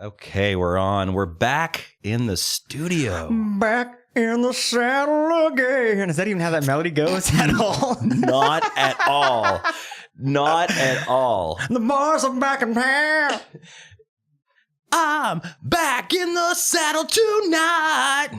Okay, we're on. We're back in the studio. Back in the saddle again. Does that even how that melody goes at all? Not at all. Not at all. The boys are back in town. I'm back in the saddle tonight.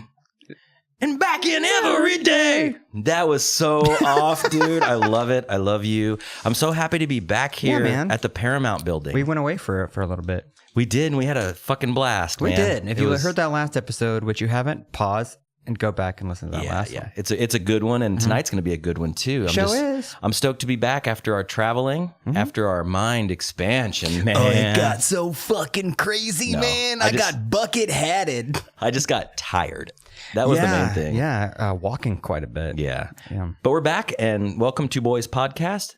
And back in every day. That was so off, dude. I love it. I love you. I'm so happy to be back here at the Paramount building. We went away for a little bit. We did, and we had a fucking blast, man. We did. If you heard that last episode, which you haven't, pause and go back and listen to that last one. It's a good one, and tonight's going to be a good one, too. I'm stoked to be back after our traveling, after our mind expansion, man. Oh, it got so fucking crazy, man. I got bucket-hatted. I just got tired. That was the main thing. Yeah, walking quite a bit. Yeah. But we're back, and welcome to Boys Podcast.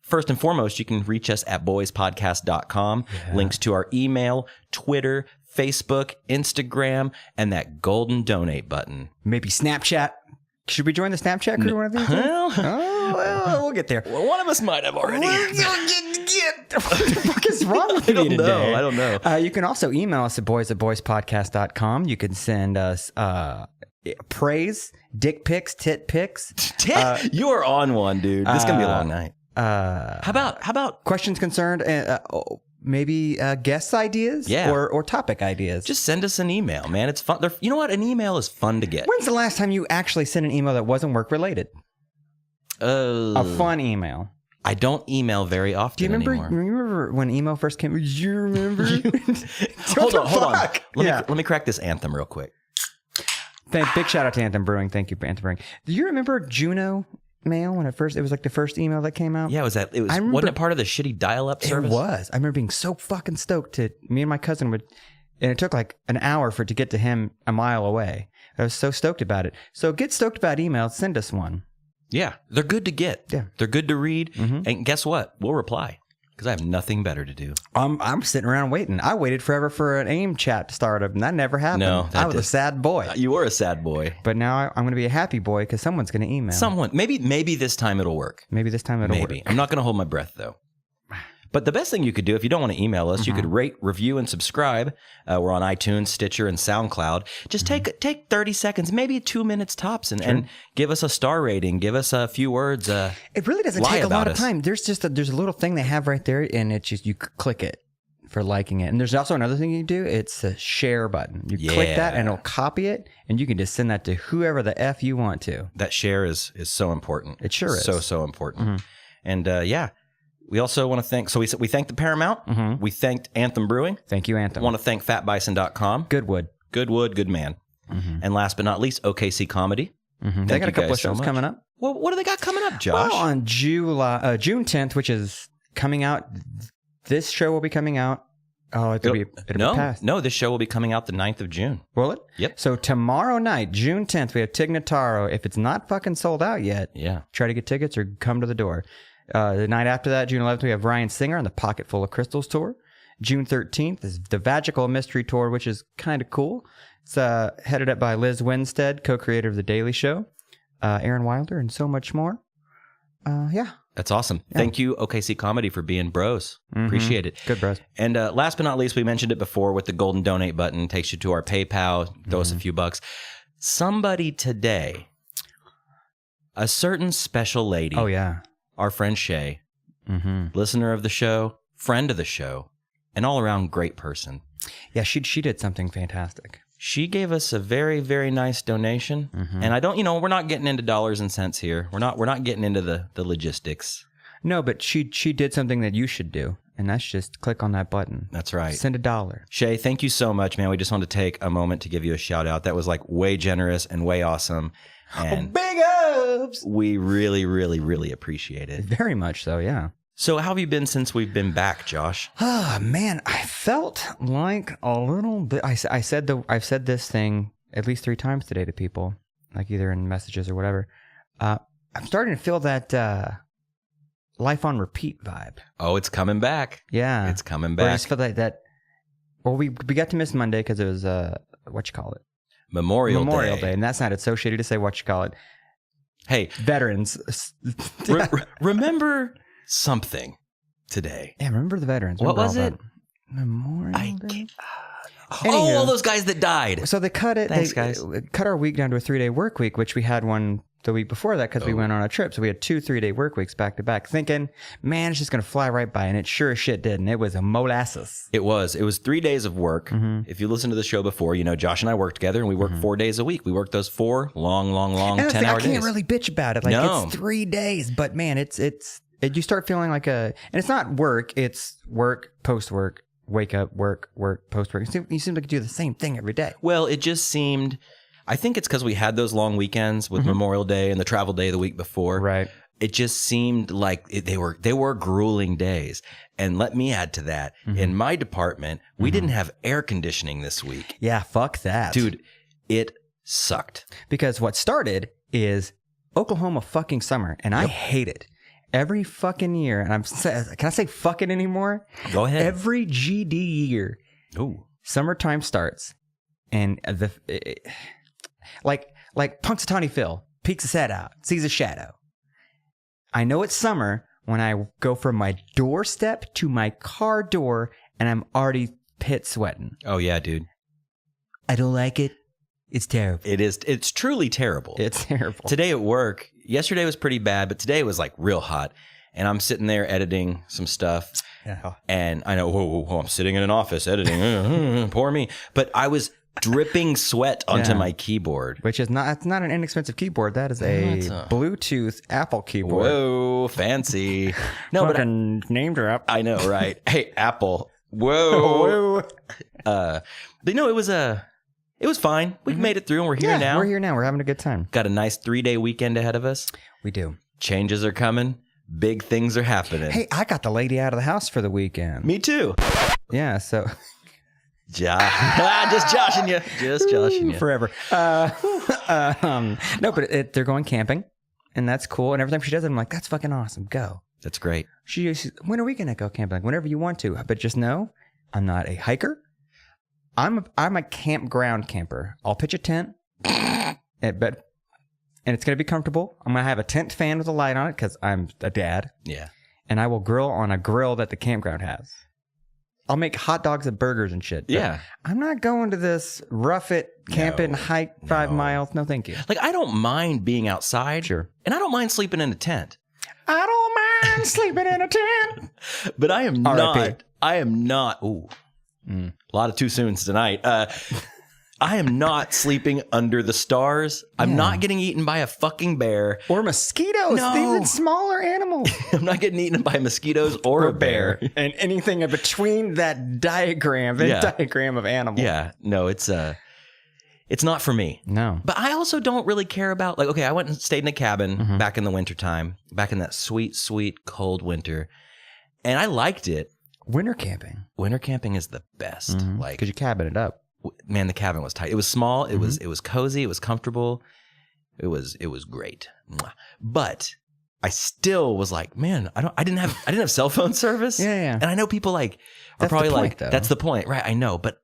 First and foremost, you can reach us at boyspodcast.com. Yeah. Links to our email, Twitter, Facebook, Instagram, and that golden donate button. Maybe Snapchat. Should we join the Snapchat crew one of these days? Well, we'll get there. Well, one of us might have already. What the fuck is wrong with you today? I don't know. You can also email us at boyspodcast.com. You can send us praise, dick pics, tit pics. You are on one, dude. This is going to be a long night. How about questions concerned? Maybe guest ideas, or topic ideas. Just send us an email, man. It's fun. You know what? An email is fun to get. When's the last time you actually sent an email that wasn't work related? A fun email. I don't email very often. Do you remember when email first came? Do you remember? Hold on. Let me crack this Anthem real quick. Big shout out to Anthem Brewing. Thank you, Anthem Brewing. Do you remember Juno mail when it was like the first email that came out? Yeah, wasn't it part of the shitty dial-up service? It was. I remember being so fucking stoked me and my cousin and it took like an hour for it to get to him a mile away. I was so stoked about it. So get stoked about emails, send us one. Yeah, they're good to get. Yeah. They're good to read. And guess what? We'll reply because I have nothing better to do. I'm sitting around waiting. I waited forever for an AIM chat to start up, and that never happened. No, I was a sad boy. You were a sad boy. But now I'm going to be a happy boy because someone's going to email. Someone. Maybe this time it'll work. Maybe this time it'll work. I'm not going to hold my breath, though. But the best thing you could do, if you don't want to email us, you could rate, review, and subscribe. We're on iTunes, Stitcher, and SoundCloud. Just take 30 seconds, maybe 2 minutes tops, and give us a star rating. Give us a few words. It really doesn't take a lot of time. There's a little thing they have right there, and it's just you click it for liking it. And there's also another thing you do. It's a share button. You click that, and it'll copy it, and you can just send that to whoever the F you want to. That share is so important. It sure is. So important. And we also want to thank, we thanked the Paramount. We thanked Anthem Brewing. Thank you, Anthem. Want to thank fatbison.com. Good wood, good man. And last but not least, OKC Comedy. They got a couple of shows coming up. Well, what do they got coming up, Josh? Well, on June 10th, which is coming out, this show will be coming out. Oh, it'll be past. No, this show will be coming out the 9th of June. Will it? Yep. So tomorrow night, June 10th, we have Tig Notaro. If it's not fucking sold out yet, try to get tickets or come to the door. The night after that, June 11th, we have Ryan Singer on the Pocket Full of Crystals tour. June 13th is the Vagical Mystery Tour, which is kind of cool. It's headed up by Liz Winstead, co-creator of The Daily Show, Aaron Wilder, and so much more. That's awesome. Yeah. Thank you, OKC Comedy, for being bros. Appreciate it. Good bros. And last but not least, we mentioned it before with the golden donate button. Takes you to our PayPal. Throw us a few bucks. Somebody today, a certain special lady. Oh, yeah. Our friend Shay, listener of the show, friend of the show, an all-around great person. Yeah, she did something fantastic. She gave us a very, very nice donation. And I don't, we're not getting into dollars and cents here. We're not getting into the logistics. No, but she did something that you should do, and that's just click on that button. That's right. Send $1. Shay, thank you so much, man. We just want to take a moment to give you a shout out. That was like way generous and way awesome. And big ups! We really, really, really appreciate it. Very much so, yeah. So how have you been since we've been back, Josh? Oh, man, I felt like a little bit. I've said this thing at least 3 times today to people, like either in messages or whatever. I'm starting to feel that life on repeat vibe. Oh, it's coming back. Yeah. It's coming back. I just feel like that. Well, we got to miss Monday because it was, Memorial Day. And that's not associated to say Hey. Veterans. Remember something today. Yeah, remember the veterans. What was it? Memorial Day? All those guys that died. So they cut it. Thanks, guys. Cut our week down to a 3-day work week, which we had one the week before that because we went on a trip. So we had 2 3-day work weeks back to back, thinking, man, it's just going to fly right by. And it sure as shit did. And it was a molasses. It was 3 days of work. If you listened to the show before, you know, Josh and I worked together and we worked 4 days a week. We worked those 4 long, 10-hour days. I can't really bitch about it. Like, it's 3 days. But man, you start feeling like and it's not work. It's work, post-work. Wake up, work, post-work. You seem to do the same thing every day. Well, it just seemed, I think it's because we had those long weekends with Memorial Day and the travel day the week before. Right. It just seemed like they were grueling days. And let me add to that, in my department, we didn't have air conditioning this week. Yeah, fuck that. Dude, it sucked. Because what started is Oklahoma fucking summer, and I hate it. Every fucking year, and can I say fucking anymore? Go ahead. Every GD year, summertime starts, and like Punxsutawney Phil peeks his head out, sees a shadow. I know it's summer when I go from my doorstep to my car door, and I'm already pit sweating. Oh yeah, dude. I don't like it. It's terrible. It is. It's truly terrible. It's terrible. Today at work, yesterday was pretty bad, but today was like real hot. And I'm sitting there editing some stuff. Yeah. And I know, whoa, I'm sitting in an office editing. Poor me. But I was dripping sweat onto my keyboard. Which is not, it's not an inexpensive keyboard. That is a Bluetooth Apple keyboard. Whoa, fancy. No, but name drop. I know, right? Hey, Apple. Whoa. But no, it was fine. We made it through and we're here now. We're here now. We're having a good time. Got a nice 3-day weekend ahead of us. We do. Changes are coming. Big things are happening. Hey, I got the lady out of the house for the weekend. Me too. Yeah, so. Just joshing you. Just joshing you. Forever. No, but they're going camping and that's cool. And every time she does it, I'm like, that's fucking awesome. Go. That's great. She's, when are we going to go camping? Like, whenever you want to. But just know, I'm not a hiker. I'm a campground camper. I'll pitch a tent, and it's going to be comfortable. I'm going to have a tent fan with a light on it because I'm a dad. Yeah. And I will grill on a grill that the campground has. I'll make hot dogs and burgers and shit. Yeah. I'm not going to this rough it, camp it, and hike 5 miles. No, thank you. Like, I don't mind being outside. Sure. And I don't mind sleeping in a tent. I don't mind sleeping in a tent. But I am not. Ooh. A lot of too soons tonight. I am not sleeping under the stars. I'm not getting eaten by a fucking bear. Or mosquitoes. No. Even smaller animals. I'm not getting eaten by mosquitoes or a bear. And anything in between that diagram, diagram of animals. Yeah. No, it's not for me. No. But I also don't really care about, like, okay, I went and stayed in a cabin back in the wintertime, back in that sweet, sweet cold winter. And I liked it. Winter camping. Winter camping is the best. Like, because you cabin it up. Man, the cabin was tight. It was small. It was cozy. It was comfortable. It was great. But I still was like, man, I didn't have cell phone service. Yeah. And I know people like are probably like, that's the point, right? I know, but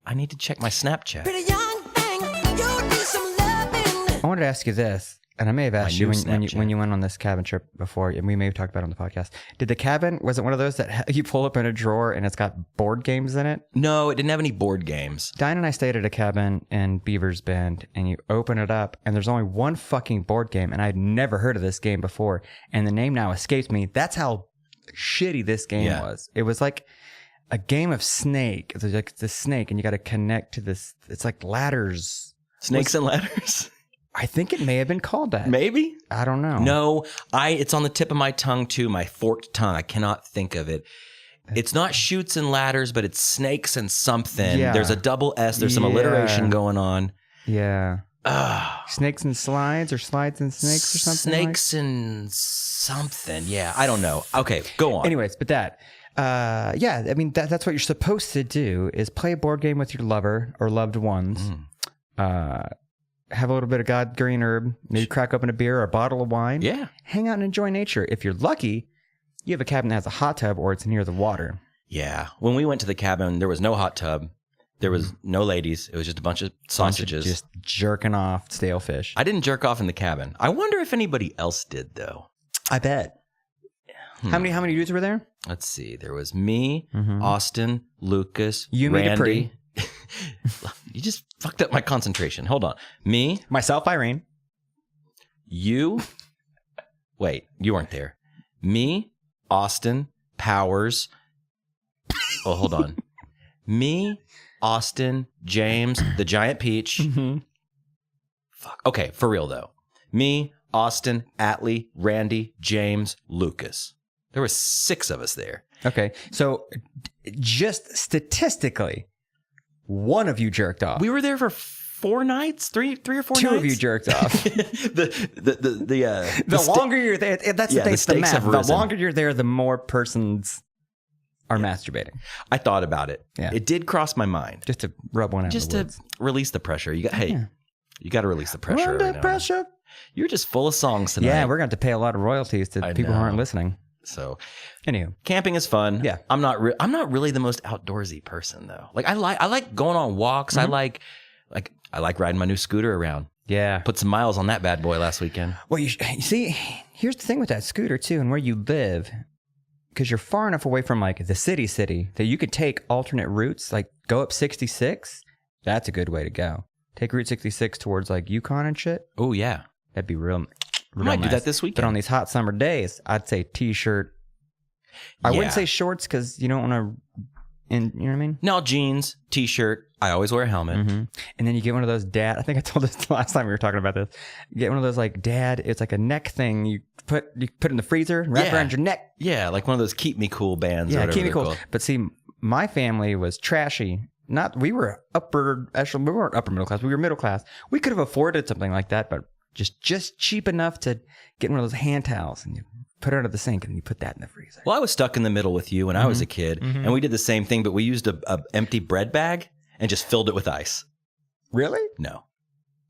I need to check my Snapchat. Pretty young thing, you need some loving. I wanted to ask you this. And I may have asked you when you went on this cabin trip before, and we may have talked about it on the podcast. Did the cabin, was it one of those that you pull up in a drawer and it's got board games in it? No, it didn't have any board games. Diane and I stayed at a cabin in Beaver's Bend, and you open it up, and there's only one fucking board game, and I'd never heard of this game before, and the name now escapes me. That's how shitty this game was. It was like a game of Snake. It's like the snake, and you got to connect to this. It's like ladders. Snakes and ladders? I think it may have been called that. Maybe? I don't know. No, it's on the tip of my tongue too, my forked tongue. I cannot think of it. It's not chutes and ladders, but it's snakes and something. Yeah. There's a double S. There's some alliteration going on. Yeah. Snakes and slides or slides and snakes or something? Snakes and something. Yeah, I don't know. Okay, go on. Anyways, but that. I mean, that's what you're supposed to do is play a board game with your lover or loved ones. Have a little bit of God green herb, maybe crack open a beer or a bottle of wine. Yeah. Hang out and enjoy nature. If you're lucky, you have a cabin that has a hot tub or it's near the water. Yeah. When we went to the cabin, there was no hot tub. There was no ladies. It was just a bunch of sausages. Just jerking off stale fish. I didn't jerk off in the cabin. I wonder if anybody else did, though. I bet. How many dudes were there? Let's see. There was me, Mm-hmm. Austin, Lucas, You made it Randy. pretty. You just fucked up my concentration. Hold on. Me, Myself, Irene. you. Wait, you weren't there. Me, Austin, Powers. Oh, hold on. Me, Austin, James, the Giant Peach. Mm-hmm. Fuck. Okay, for real though. Me, Austin, Atlee, Randy, James, Lucas. There were 6 of us there. Okay, so just statistically, one of you jerked off. We were there for 4 nights, three or 4 Two nights. of you jerked off. the longer you're there, that's Yeah, the the stakes math. have The risen. longer you're there, the more persons are masturbating. I thought about it. Yeah. It did cross my mind. Just to rub one out. Just in the to woods. release the pressure. You got Yeah. you got to release the pressure. Under right now. pressure. You're just full of songs tonight. Yeah, we're going to have to pay a lot of royalties to I people who know. aren't listening. So Anywho, camping is fun. Yeah. I'm not really the most outdoorsy person though. Like I like going on walks. Mm-hmm. I like riding my new scooter around. yeah. Put some miles on that bad boy last weekend. Well, you see, here's the thing with that scooter too, and where you live, because you're far enough away from like the city that you could take alternate routes, like go up 66. That's a good way to go. Take Route 66 towards like Yukon and shit. Oh yeah. That'd be real. I might do that this weekend. But on these hot summer days, I'd say t-shirt. I Yeah. wouldn't say shorts because you don't want to. And you know what I mean? No, jeans, t-shirt. I always wear a helmet. Mm-hmm. And then you get one of those dad. I think I told this the last time we were talking about this. You get one of those like dad. It's like a neck thing. You put in the freezer, and wrap Yeah. around your neck. Yeah, like one of those keep me cool bands. or Yeah, whatever keep me they're cool. called. But see, my family was trashy. We were actually we weren't upper middle class. We were middle class. We could have afforded something like that, but just cheap enough to get one of those hand towels and you put it under the sink and you put that in the freezer. Well, I was stuck in the middle with you when I was a kid, and we did the same thing, but we used a empty bread bag and just filled it with ice. Really? No,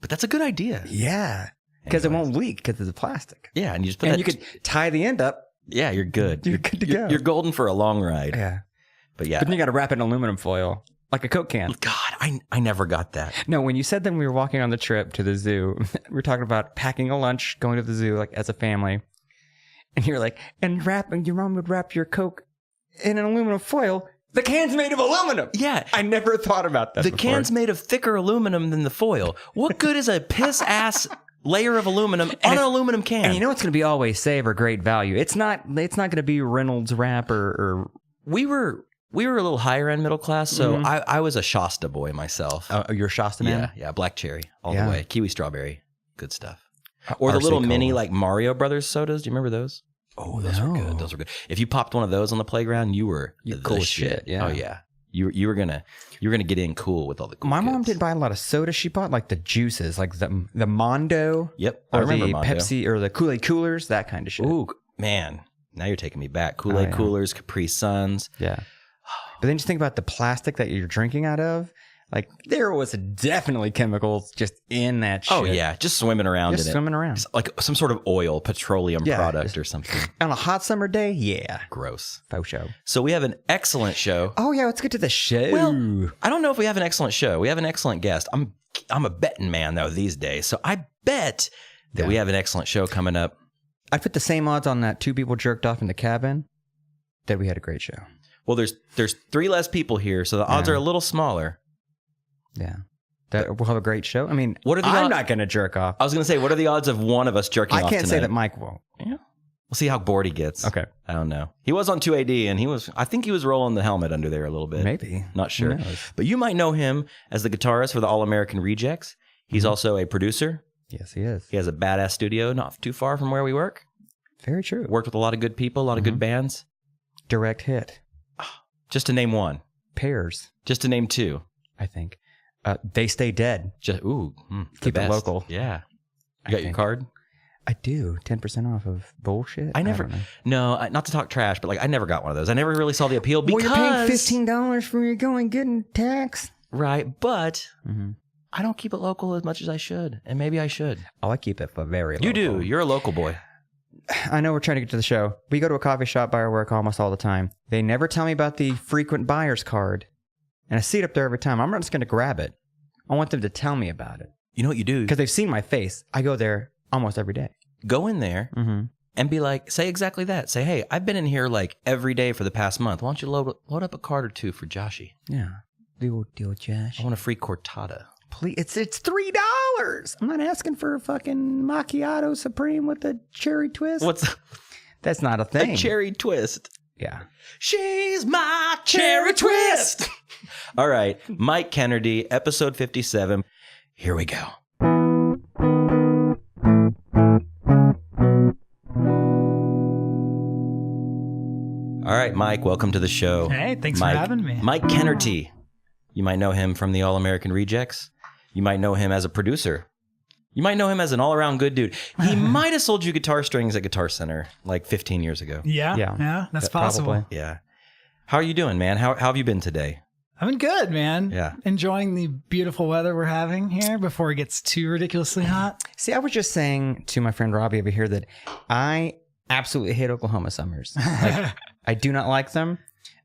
but that's a good idea. Yeah. Because it Anyways. won't leak because it's plastic. Yeah, and you just put And that. you could tie the end up. Yeah, you're good. You're good to go. You're golden for a long ride. Yeah. But yeah, But then you got to wrap it in aluminum foil, like a Coke can. God, I never got that. No, when you said that we were walking on the trip to the zoo, we were talking about packing a lunch, going to the zoo, like as a family. And you're like, and your mom would wrap your Coke in an aluminum foil. The can's made of aluminum. Yeah, I never thought about that the before. can's made of thicker aluminum than the foil. What good is a piss ass layer of aluminum on an aluminum can? And you know what's going to be always save or great value? It's not going to be Reynolds wrap or we were a little higher end middle class, so I was a Shasta boy myself. your Shasta man. Yeah, black cherry all Yeah. the way. Kiwi strawberry, good stuff. Or the little mini like Mario Brothers sodas. Do you remember those? Oh, those were good. Those were good. If you popped one of those on the playground, you were the cool as shit. shit, yeah. Oh yeah. You were gonna get in cool with all the cool My kids. mom didn't buy a lot of soda. She bought like the juices, like the Mondo. Yep, I Or remember the Mondo. Pepsi or the Kool-Aid coolers, that kind of shit. Ooh, man. Now you're taking me back. Kool-Aid yeah. coolers, Capri Suns. Yeah. But then just think about the plastic that you're drinking out of. Like there was definitely chemicals just in that shit. Oh yeah, just swimming around Just in swimming it. around. Just like some sort of oil, petroleum Yeah, product just- or something. On a hot summer day, yeah. Gross. Faux show. So we have an excellent show. Oh yeah, let's get to the show. Well, I don't know if we have an excellent show. We have an excellent guest. I'm a betting man though these days, so I bet that we have an excellent show coming up. I'd put the same odds on that 2 people jerked off in the cabin that we had a great show. Well, there's 3 less people here, so the odds are a little smaller. Yeah. That we'll have a great show. I mean, What are the I'm odds- not going to jerk off. I was gonna say, what are the odds of one of us jerking off I can't tonight? say that Mike won't. Yeah. We'll see how bored he gets. Okay. I don't know. He was on 2AD, and I think he was rolling the helmet under there a little bit. Maybe. Not sure. Who knows? But you might know him as the guitarist for the All American Rejects. He's also a producer. Yes, he is. He has a badass studio not too far from where we work. Very true. Worked with a lot of good people, a lot of good bands. Direct hit. Just to name one. Pairs, Just to name 2. I think. They Stay Dead. Just the Keep it best. local. Yeah. I You got your think. card? I do. 10% off of bullshit. I never. don't know. No, not to talk trash, but like I never got one of those. I never really saw the appeal because Well, you're paying $15 for your going getting tax. right, but Mm-hmm. I don't keep it local as much as I should, and maybe I should. Oh, I keep it for very local. You do. You're a local boy. I know we're trying to get to the show. We go to a coffee shop by our work almost all the time. They never tell me about the frequent buyer's card. And I see it up there every time. I'm not just going to grab it. I want them to tell me about it. You know what you do? Because they've seen my face. I go there almost every day. Go in there Mm-hmm. and be like, say exactly that. Say, hey, I've been in here like every day for the past month. Why don't you load up a card or two for Joshy? Yeah. Do Josh. I want a free cortada. Please, it's $3. I'm not asking for a fucking macchiato supreme with a cherry twist. That's not a thing. A cherry twist. Yeah. She's my cherry twist. All right. Mike Kennerty, episode 57. Here we go. All right, Mike, welcome to the show. Hey, thanks for having me. Mike Kennerty. You might know him from the All American Rejects. You might know him as a producer. You might know him as an all-around good dude. He might have sold you guitar strings at Guitar Center like 15 years ago. Yeah, that's possible. Probably. Yeah. How are you doing, man? How have you been today? I've been good, man. Yeah. Enjoying the beautiful weather we're having here before it gets too ridiculously hot. See, I was just saying to my friend Robbie over here that I absolutely hate Oklahoma summers. Like, I do not like them.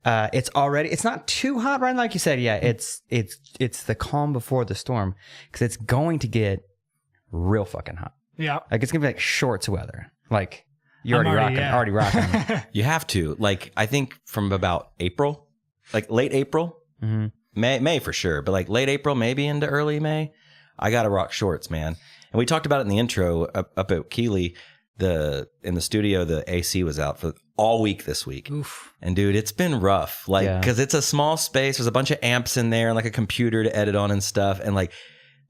It's not too hot right now, like you said. Yeah, it's the calm before the storm, because it's going to get real fucking hot. Yeah. Like, it's gonna be like shorts weather. Like, you're already rocking. You have to. Like, I think from about April, like late April, May for sure, but like late April, maybe into early May, I gotta rock shorts, man. And we talked about it in the intro up at Keeley. In the studio, the AC was out for all week this week. Oof. And dude, it's been rough. Like, because it's a small space. There's a bunch of amps in there and like a computer to edit on and stuff. And like,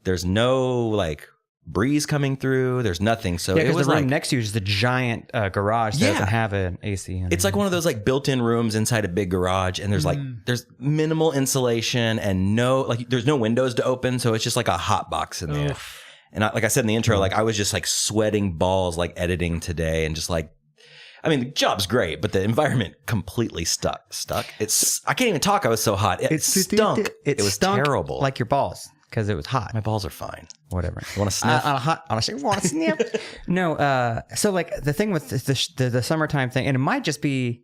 there's no like breeze coming through. There's nothing. So yeah, it was the room like next to you is the giant garage that doesn't have an AC in it. It's like one of those like built-in rooms inside a big garage, and there's like there's minimal insulation and there's no windows to open, so it's just like a hot box in there. Oof. And like I said in the intro, like I was just like sweating balls like editing today, and just like, I mean, the job's great, but the environment completely stuck. I can't even talk. I was so hot. It stunk. It was stunk terrible. like your balls, because it was hot. My balls are fine. Whatever. You want to sniff? Want to sniff? No. So like the thing with the summertime thing, and it might just be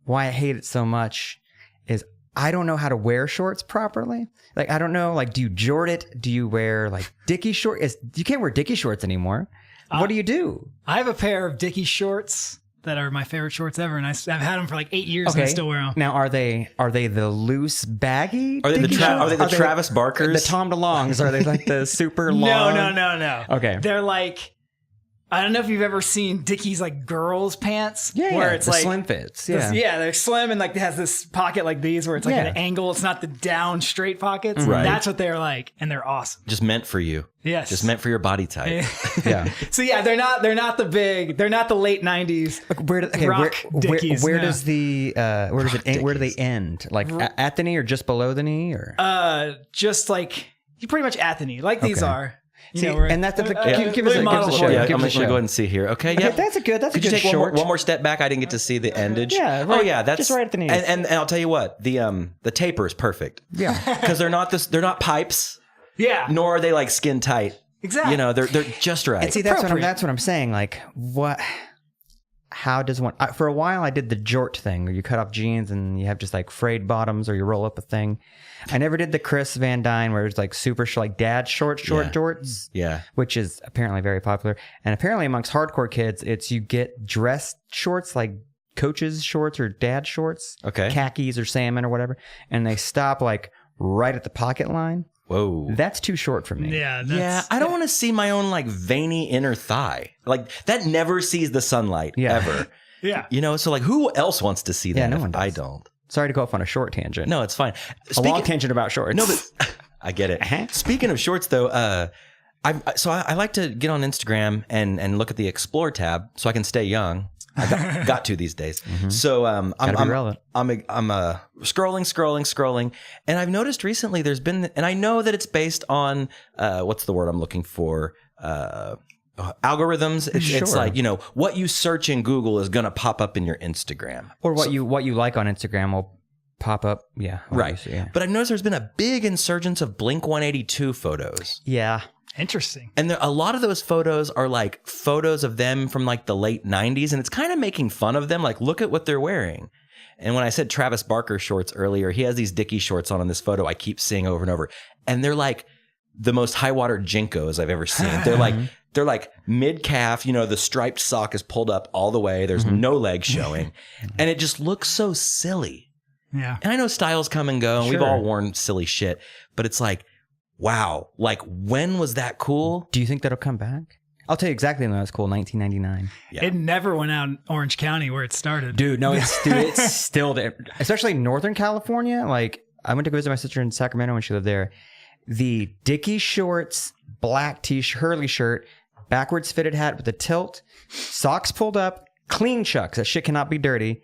why I hate it so much, is I don't know how to wear shorts properly. Like, I don't know, like, do you jort it? Do you wear like Dickie shorts? You can't wear Dickie shorts anymore. What do you do? I have a pair of Dickie shorts that are my favorite shorts ever, and I've had them for like 8 years and I still wear them. Now, are they the loose baggy? Are they Dickie shorts? the Travis Barkers? The Tom DeLongs? Are they like the super long? No. Okay. They're like, I don't know if you've ever seen Dickies like girls pants. Where it's the like slim fits. They're slim and like it has this pocket like these where it's like an angle. It's not the down straight pockets. Right. That's what they're like, and they're awesome. Just meant for you. Yes. Just meant for your body type. Yeah. So yeah, they're not the late 90s. Where does they end? Like at the knee or just below the knee, or just like you pretty much at the knee, like these are. And that's give us a show. Yeah, I'm going to go ahead and see here. Okay, yeah. That's a good Could you take short. one more step back? I didn't get to see the endage. Yeah, right, oh yeah, that's just right at the knees. And I'll tell you what, the taper is perfect. Yeah, because they're not pipes. Yeah, nor are they like skin tight. Exactly. You know, they're just right. And see, that's what I'm saying. Like, what? How does one? For a while, I did the jort thing, where you cut off jeans and you have just like frayed bottoms, or you roll up a thing. I never did the Chris Van Dyne, where it's like super like dad short jorts. Yeah, which is apparently very popular. And apparently amongst hardcore kids, it's you get dress shorts like coach's shorts or dad shorts, khakis or salmon or whatever, and they stop like right at the pocket line. Whoa. That's too short for me. Yeah. I don't want to see my own like veiny inner thigh. Like that never sees the sunlight ever. Yeah. You know, so like who else wants to see that? Yeah, no one does. I don't. Sorry to go off on a short tangent. No, it's fine. A long tangent about shorts. No, but I get it. Speaking of shorts though, I like to get on Instagram and look at the Explore tab so I can stay young. I got to these days. Mm-hmm. So I'm scrolling, and I've noticed recently there's been, and I know that it's based on what's the word I'm looking for? Algorithms. It's like, you know, what you search in Google is gonna pop up in your Instagram, or what you like on Instagram will pop up. Yeah, right. Yeah. But I've noticed there's been a big insurgence of Blink-182 photos. Yeah. Interesting. And a lot of those photos are like photos of them from like the late 90s. And it's kind of making fun of them. Like, look at what they're wearing. And when I said Travis Barker shorts earlier, he has these Dickie shorts on in this photo I keep seeing over and over. And they're like the most high water Jinkos I've ever seen. They're like They're like mid calf, you know, the striped sock is pulled up all the way. There's no leg showing. And it just looks so silly. Yeah. And I know styles come and go and we've all worn silly shit, but it's like, wow, like when was that cool? Do you think that'll come back? I'll tell you exactly when that was cool, 1999. Yeah. It never went out in Orange County where it started. Dude, no, it's still there. Especially in Northern California. Like, I went to go visit my sister in Sacramento when she lived there. The Dickies shorts, black t-shirt, Hurley shirt, backwards fitted hat with a tilt, socks pulled up, clean chucks. That shit cannot be dirty.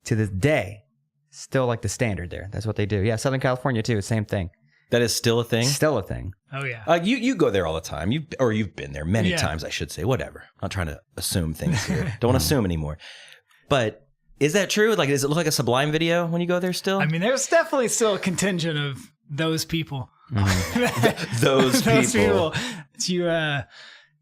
To this day, still like the standard there. That's what they do. Yeah, Southern California too, same thing. That is still a thing? Still a thing. Oh, yeah. You go there all the time. You've been there many times, I should say. Whatever. I'm not trying to assume things here. Don't assume anymore. But is that true? Like, does it look like a Sublime video when you go there still? I mean, there's definitely still a contingent of those people. Those people. That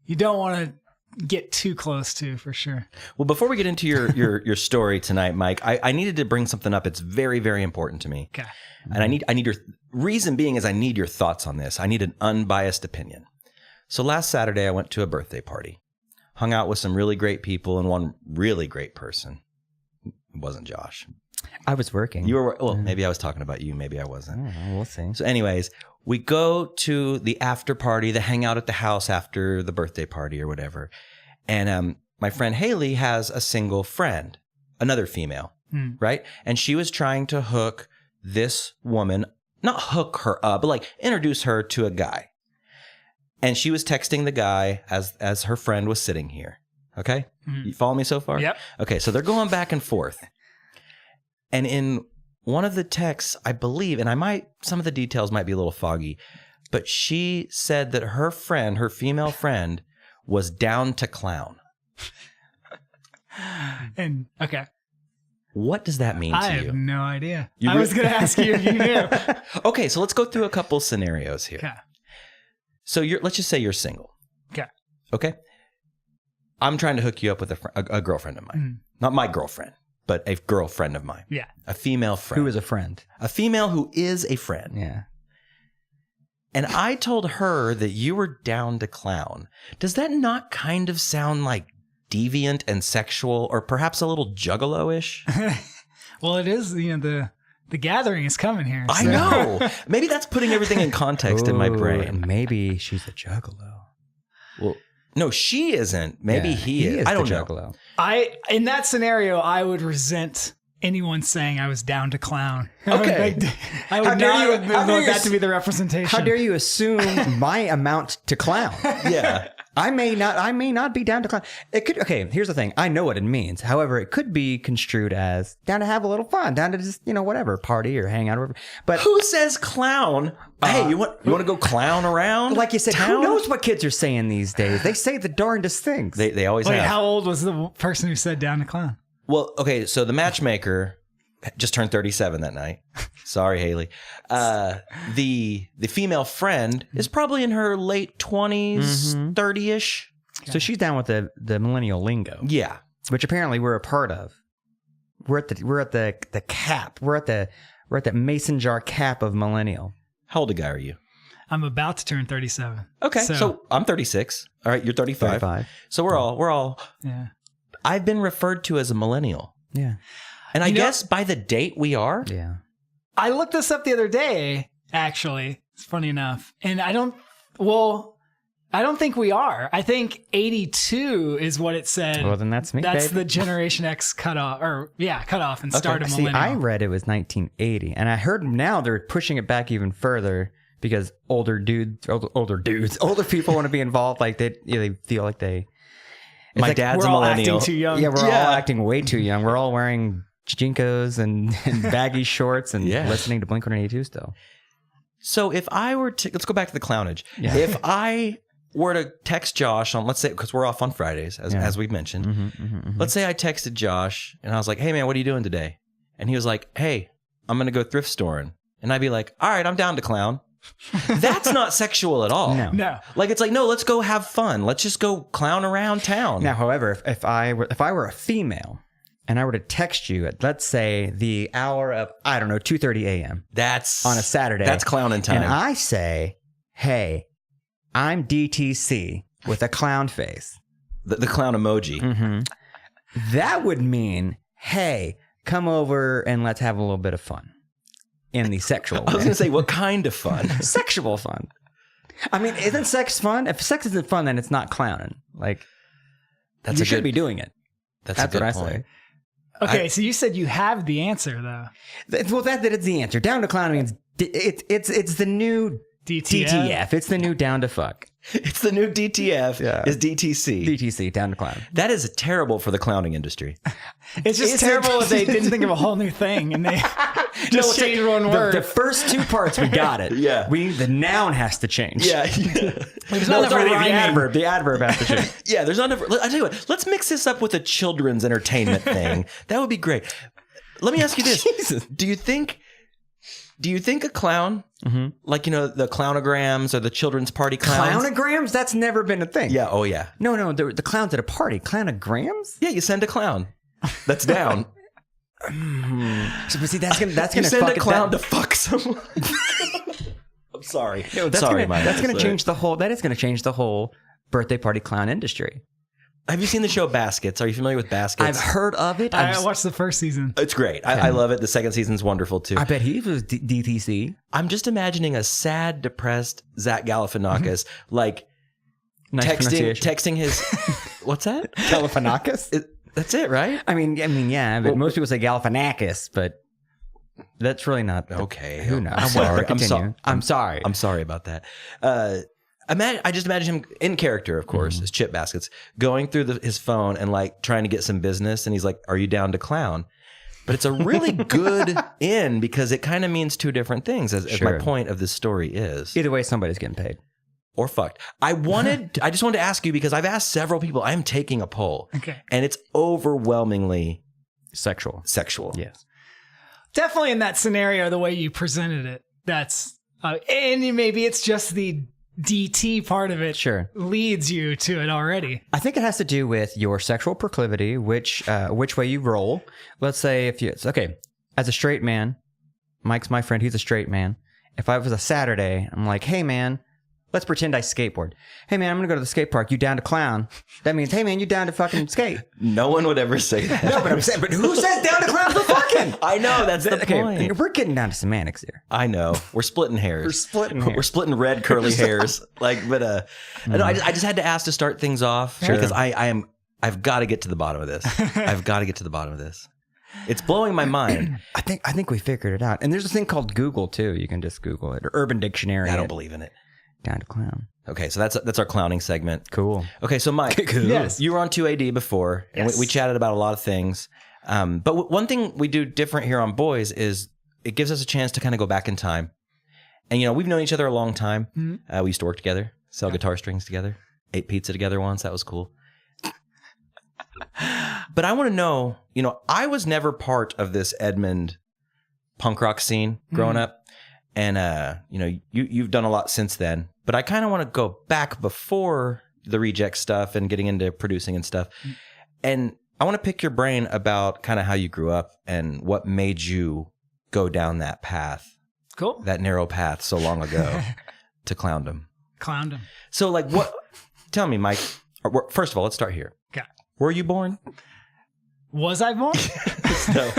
you don't want to get too close to, for sure. Well, before we get into your story tonight, Mike, I needed to bring something up. It's very, very important to me. Okay. And I need your reason being is I need your thoughts on this. I need an unbiased opinion. So last Saturday, I went to a birthday party, hung out with some really great people and one really great person. It wasn't Josh. I was working. You were, well, maybe I was talking about you. Maybe I wasn't. I don't know, we'll see. So anyways, we go to the after party, the hangout at the house after the birthday party or whatever. And my friend Haley has a single friend, another female, right? And she was trying to hook this woman, not hook her up, but like introduce her to a guy. And she was texting the guy as her friend was sitting here. Okay? You follow me so far? Yep. Okay, so they're going back and forth. And in one of the texts, I believe, and some of the details might be a little foggy, but she said that her friend, her female friend, was down to clown. And, okay. What does that mean to I you? have no idea. I was going to ask you if you knew. Okay, so let's go through a couple scenarios here. Okay. So let's just say you're single. Okay. Okay. I'm trying to hook you up with a girlfriend of mine. Not my girlfriend, but a girlfriend of mine. Yeah. A female friend. Who is a friend? A female who is a friend. Yeah. And I told her that you were down to clown. Does that not kind of sound like deviant and sexual, or perhaps a little juggalo-ish? Well, it is, the gathering is coming here. I know. Maybe that's putting everything in context in my brain. Maybe she's a juggalo. Well, no, she isn't. Maybe he is. I don't know. Juggalo. In that scenario, I would resent anyone saying I was down to clown. Okay. I would not want that to be the representation. How dare you assume my amount to clown? Yeah. I may not be down to clown. It could. Okay, here's the thing. I know what it means. However, it could be construed as down to have a little fun, down to just whatever, party or hang out, or whatever. But who says clown? Hey, you want to go clown around? like you said, town? who knows what kids are saying these days? They say the darndest things. They always Wait, have. how old was the person who said down to clown? Well, okay, so the matchmaker just turned 37 that night. Sorry, Haley. The female friend is probably in her late 20s, 30-ish. So she's down with the millennial lingo, Yeah. which apparently we're a part of. We're at the cap. We're at the mason jar cap of millennial. How old a guy are you? I'm about to turn 37. Okay, so I'm 36. All right, you're 35. 35. So we're all. Yeah. I've been referred to as a millennial, Yeah. and I guess by the date we are. Yeah. I looked this up the other day, actually. It's funny enough. And I don't think we are. I think 82 is what it said. Well, then that's me. That's baby. the Generation X cutoff, cutoff and start of See, millennial. I read it was 1980, and I heard now they're pushing it back even further because older people want to be involved. Like they feel like they. My like dad's we're a all millennial. acting too young. Yeah, we're all acting way too young. We're all wearing Jinkos and baggy shorts and listening to Blink-182 still. So if I were to, let's go back to the clownage. Yeah. If I were to text Josh on, let's say, because we're off on Fridays, as we've mentioned. Let's say I texted Josh and I was like, hey man, what are you doing today? And he was like, hey, I'm going to go thrift storing. And I'd be like, all right, I'm down to clown. That's not sexual at all. No. Like, it's like, no, let's go have fun. Let's just go clown around town. Now, however, if I were a female and I were to text you at, let's say, the hour of, 2:30 a.m. That's on a Saturday. That's clowning time. And I say, hey, I'm DTC. with a clown face. The clown emoji. Mm-hmm. That would mean, hey, come over and let's have a little bit of fun in the sexual I was way. going to say, what kind of fun? Sexual fun. I mean, isn't sex fun? If sex isn't fun, then it's not clowning. Like, That's you a should good, be doing it. That's a good what I point. say. Okay, so you said you have the answer though. Well, that is the answer. Down to clown means it's the new DTF. DTF. It's the new down to fuck. It's the new DTF Yeah. is DTC. DTC, down to clown. That is terrible for the clowning industry. It's just terrible that they didn't think of a whole new thing and they just changed one word. The first two parts, we got it. Yeah. The noun has to change. Yeah. There's No, not sorry, enough the rhyming. adverb. The adverb has to change. Yeah, there's not enough. I tell you what, let's mix this up with a children's entertainment thing. That would be great. Let me ask you this. Jesus. Do you think a clown, like, the clownograms or the children's party clowns? Clownograms? That's never been a thing. Yeah, oh yeah. No, the clowns at a party. Clownograms? Yeah, you send a clown. That's down. So, but see, that's gonna You fuck send a it clown down. to fuck someone. I'm sorry. No, that's sorry, gonna, Mike. that's gonna change the whole. That is gonna change the whole birthday party clown industry. Have you seen the show Baskets? Are you familiar with Baskets? I've heard of it. I watched the first season. It's great. I love it. The second season's wonderful too. I bet he was DTC. I'm just imagining a sad, depressed Zach Galifianakis, like Nice texting his. What's that? Galifianakis. That's it, right? I mean, yeah. But most people say Galifianakis, but that's really not Okay. Who knows? I'm sorry. Continue. I'm sorry. I'm sorry about that. I just imagine him in character, of course, as Chip Baskets, going through his phone and like trying to get some business. And he's like, "Are you down to clown?" But it's a really good in because it kind of means two different things, as my point of this story is. Either way, somebody's getting paid. Or fucked. I just wanted to ask you because I've asked several people. I'm taking a poll. Okay. And it's overwhelmingly Sexual. Yes. Definitely in that scenario, the way you presented it, that's, and maybe it's just the DT part of it Sure. leads you to it already. I think it has to do with your sexual proclivity, which way you roll. Let's say as a straight man, Mike's my friend, he's a straight man. If I was a Saturday, I'm like, hey man, let's pretend I skateboard. Hey man, I'm gonna go to the skate park. You down to clown? That means, hey man, you down to fucking skate? No one would ever say that. No, but I'm saying, but who says down to clown for fucking? I know, that's the point. We're getting down to semantics here. I know. We're splitting hairs. We're splitting hairs. We're splitting red curly hairs. I just had to ask to start things off because I've got to get to the bottom of this. I've got to get to the bottom of this. It's blowing my mind. I think we figured it out. And there's a thing called Google too. You can just Google it or Urban Dictionary. I don't believe in it. Down to clown. Okay, so that's our clowning segment. Cool. Okay, so Mike, Yes. you were on 2AD before, and Yes. we chatted about a lot of things. But one thing we do different here on Boys is it gives us a chance to kind of go back in time. And, we've known each other a long time. Mm-hmm. We used to work together, sell guitar strings together, ate pizza together once. That was cool. But I want to know, I was never part of this Edmond punk rock scene growing up. And, you've done a lot since then. But I kind of want to go back before the Reject stuff and getting into producing and stuff. And I want to pick your brain about kind of how you grew up and what made you go down that path, Cool. that narrow path so long ago to clowndom. Clowned him. So, tell me, Mike, first of all, let's start here. Okay. Were you born? Was I born? No.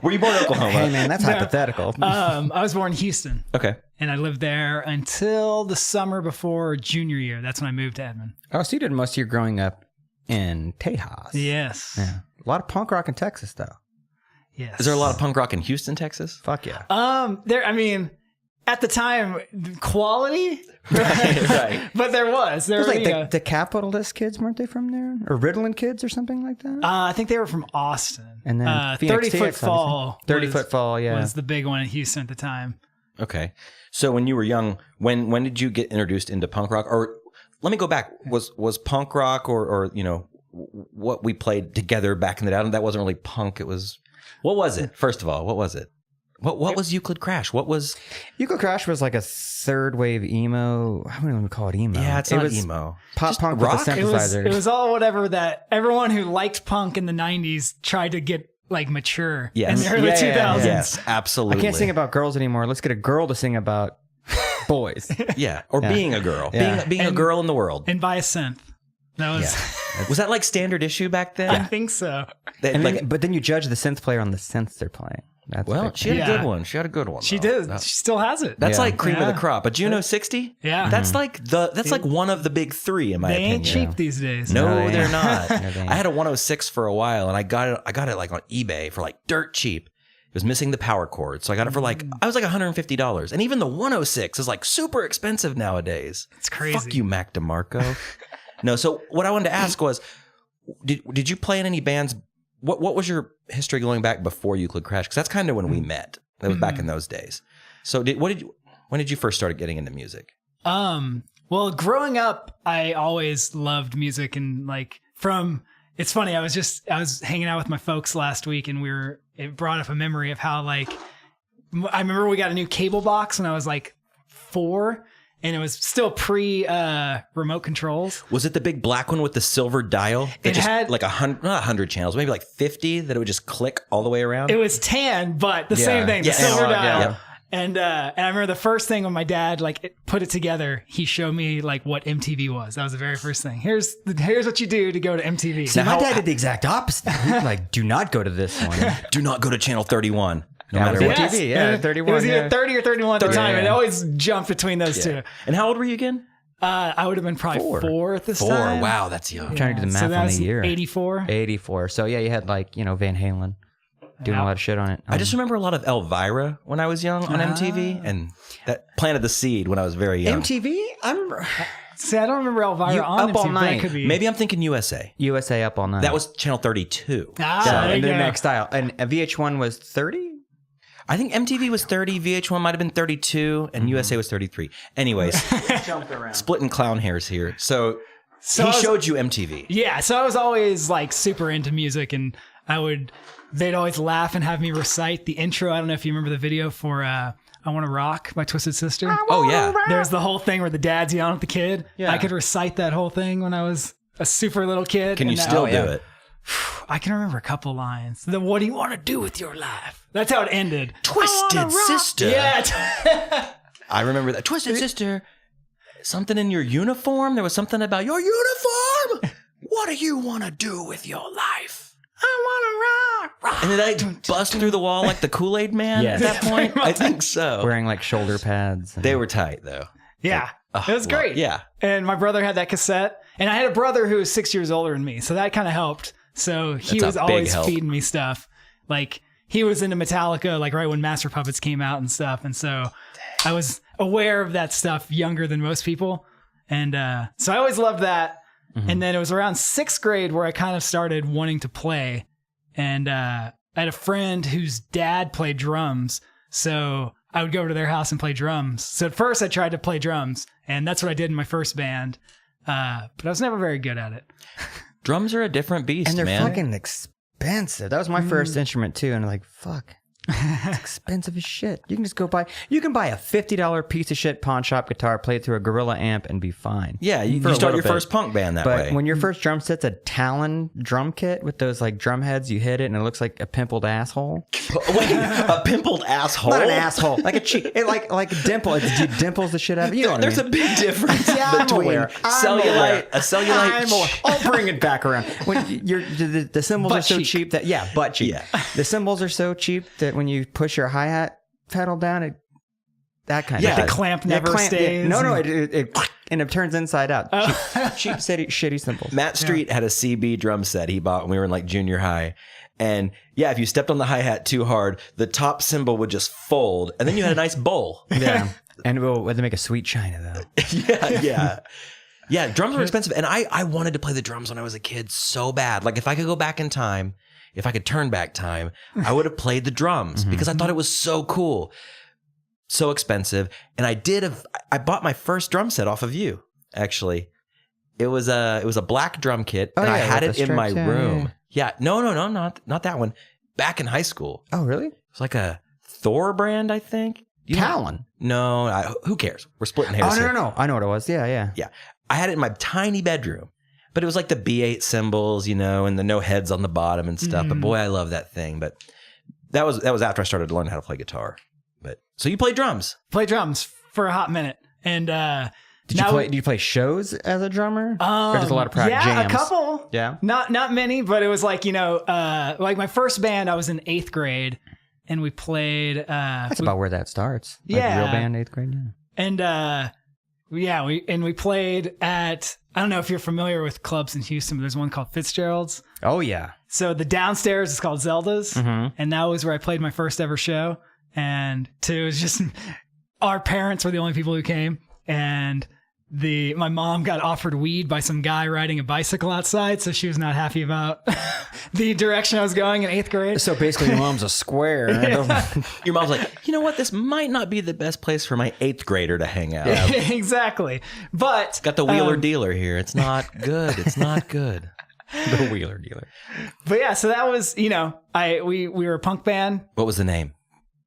Were you born in Oklahoma? Hey man, that's hypothetical. I was born in Houston, Okay. and I lived there until the summer before junior year. That's when I moved to Edmond. Oh, so you did most of your growing up in Tejas. Yes. Yeah. A lot of punk rock in Texas, though. Yes. Is there a lot of punk rock in Houston, Texas? Fuck yeah. At the time, quality, Right. but there was. It was like the Capitalist kids, weren't they from there? Or Ritalin kids or something like that? I think they were from Austin. And then Phoenix 30 Foot TX, Fall. 30 Foot Fall, yeah. Was the big one in Houston at the time. Okay. So when you were young, when did you get introduced into punk rock? Or let me go back. Was punk rock or what we played together back in the day? That wasn't really punk. It was, what was it? First of all, what was it? What was Euclid Crash? What was Euclid Crash was like a third wave emo. I wouldn't even call it emo. Yeah, it's not emo. Pop Just punk rock? with a synthesizer. It was all whatever that everyone who liked punk in the 90s tried to get like mature Yes. in the early 2000s. Yes, absolutely. I can't sing about girls anymore. Let's get a girl to sing about boys. Yeah, or Yeah. being a girl. Yeah. Being a girl in the world. And buy a synth. That was, Was that like standard issue back then? I think so. But then you judge the synth player on the synths they're playing. That's she had a good one. She had a good one. She though. did. She still has it. That's like cream of the crop. A Juno 60? Yeah. That's like like one of the big three in my They opinion. ain't cheap these days. No, they're not. they ain't. I had a 106 for a while, and I got it like on eBay for like dirt cheap. It was missing the power cord, so I got it for like $150. And even the 106 is like super expensive nowadays. It's crazy. Fuck you, Mac DeMarco. No, so what I wanted to ask was, did you play in any bands? What was your history going back before Euclid Crash? Because that's kind of when we met. That was back in those days. So when did you first start getting into music? Well, growing up, I always loved music, and like it's funny. I was hanging out with my folks last week, and it brought up a memory of how like I remember we got a new cable box when I was like 4. And it was still pre remote controls. Was it the big black one with the silver dial? It had like 100 channels, maybe like 50 that it would just click all the way around. It was tan, but the same thing, the silver dial. Yeah. And I remember the first thing when my dad put it together, he showed me like what MTV was. That was the very first thing. Here's what you do to go to MTV. See, my dad did the exact opposite. He was like, do not go to this one. Do not go to channel 31. No matter what. what. TV, 31. It was either 30 or 31 at the time. Yeah. It always jumped between those two. And how old were you again? I would have been probably 4 at this 4. time. Wow, that's young. I'm trying to do the math So on that's the year. 84. 84. So yeah, you had like, Van Halen doing a lot of shit on it. I just remember a lot of Elvira when I was young on MTV, and that planted the seed when I was very young. MTV? I remember. See, I don't remember Elvira on Up All MTV. Night. That could be. Maybe I'm thinking USA. USA Up All Night. That was channel 32. There you the go. next style. And VH1 was 30? I think MTV was 30, VH1 might have been 32, and USA was 33. Anyways, Jumped around. splitting clown hairs here. So he showed you MTV. Yeah, so I was always like super into music, and they'd always laugh and have me recite the intro. I don't know if you remember the video for I Wanna Rock by Twisted Sister. Oh, yeah. There's the whole thing where the dad's yelling at the kid. Yeah. I could recite that whole thing when I was a super little kid. Can you and still do yeah. it? I can remember a couple lines. What do you want to do with your life? That's how it ended. Twisted Sister. Yeah. I remember that. Twisted Sister. Something in your uniform? There was something about your uniform? What do you want to do with your life? I want to rock. And did I bust through the wall like the Kool-Aid Man Yes. at that point? I think so. Wearing like shoulder pads. They were tight, though. Yeah. It was well, great. yeah. And my brother had that cassette. And I had a brother who was 6 years older than me. So that kind of helped. So he That's was a big always help. feeding me stuff. Like he was into Metallica, like right when Master Puppets came out and stuff. And so I was aware of that stuff younger than most people. And so I always loved that. Mm-hmm. And then it was around 6th grade where I kind of started wanting to play. And I had a friend whose dad played drums. So I would go to their house and play drums. So at first I tried to play drums. And that's what I did in my first band. But I was never very good at it. Drums are a different beast, And they're man. fucking expensive. That was my first instrument too. And I'm like, fuck. It's expensive as shit. You can just go buy a $50 piece of shit pawn shop guitar, play it through a Gorilla amp, and be fine. Yeah, you For a start little your bit. first punk band that But way. when your first drum set's a Talon drum kit with those like drum heads, you hit it and it looks like a pimpled asshole. Wait, a pimpled asshole? Not an asshole, like a cheek. It like a dimple. It dimples the shit out of you. Know what There's I mean? a big difference Yeah, I'm between aware. a cellulite. I'll bring it back around. When the cymbals Butt are so cheek. cheap that butt cheek. Yeah. The cymbals are so cheap that when you push your hi-hat pedal down, that kind Yeah. of The thing. clamp never stays. No, and- it turns inside out. Cheap, shitty cymbals. Matt Street had a CB drum set he bought when we were in like junior high. And yeah, if you stepped on the hi-hat too hard, the top cymbal would just fold, and then you had a nice bowl. Yeah, and we'll have to make a sweet china though. Yeah, drums were expensive. And I wanted to play the drums when I was a kid so bad. Like if I could go back in time, if I could turn back time, I would have played the drums because I thought it was so cool. So expensive. And I bought my first drum set off of you, actually. It was a black drum kit, and I had with it the in my strips, room. Yeah. No, not that one. Back in high school. Oh, really? It's like a Thor brand, I think. Talon. No, who cares? We're splitting hairs Oh, here. no. I know what it was. Yeah. Yeah. I had it in my tiny bedroom, but it was like the B8 cymbals, and the no heads on the bottom and stuff. But boy, I love that thing. But that was after I started to learn how to play guitar. But so you play drums. Play drums for a hot minute. And Did you play shows as a drummer? Or just a lot of yeah, jams? a couple. Yeah. Not many, but it was like, like my first band, I was in 8th grade and we played. That's about where that starts. Like Yeah. real band, 8th grade. Yeah. And we played at, I don't know if you're familiar with clubs in Houston, but there's one called Fitzgerald's. Oh, yeah. So the downstairs is called Zelda's. Mm-hmm. And that was where I played my first ever show. And it was just, our parents were the only people who came. And my mom got offered weed by some guy riding a bicycle outside, so she was not happy about the direction I was going in 8th grade. So basically, your mom's a square. Your mom's like, you know what? This might not be the best place for my 8th grader to hang out. Exactly. But Got the wheeler dealer here. It's not good. It's not good. The wheeler dealer. But yeah, so that was, we were a punk band, What was the name?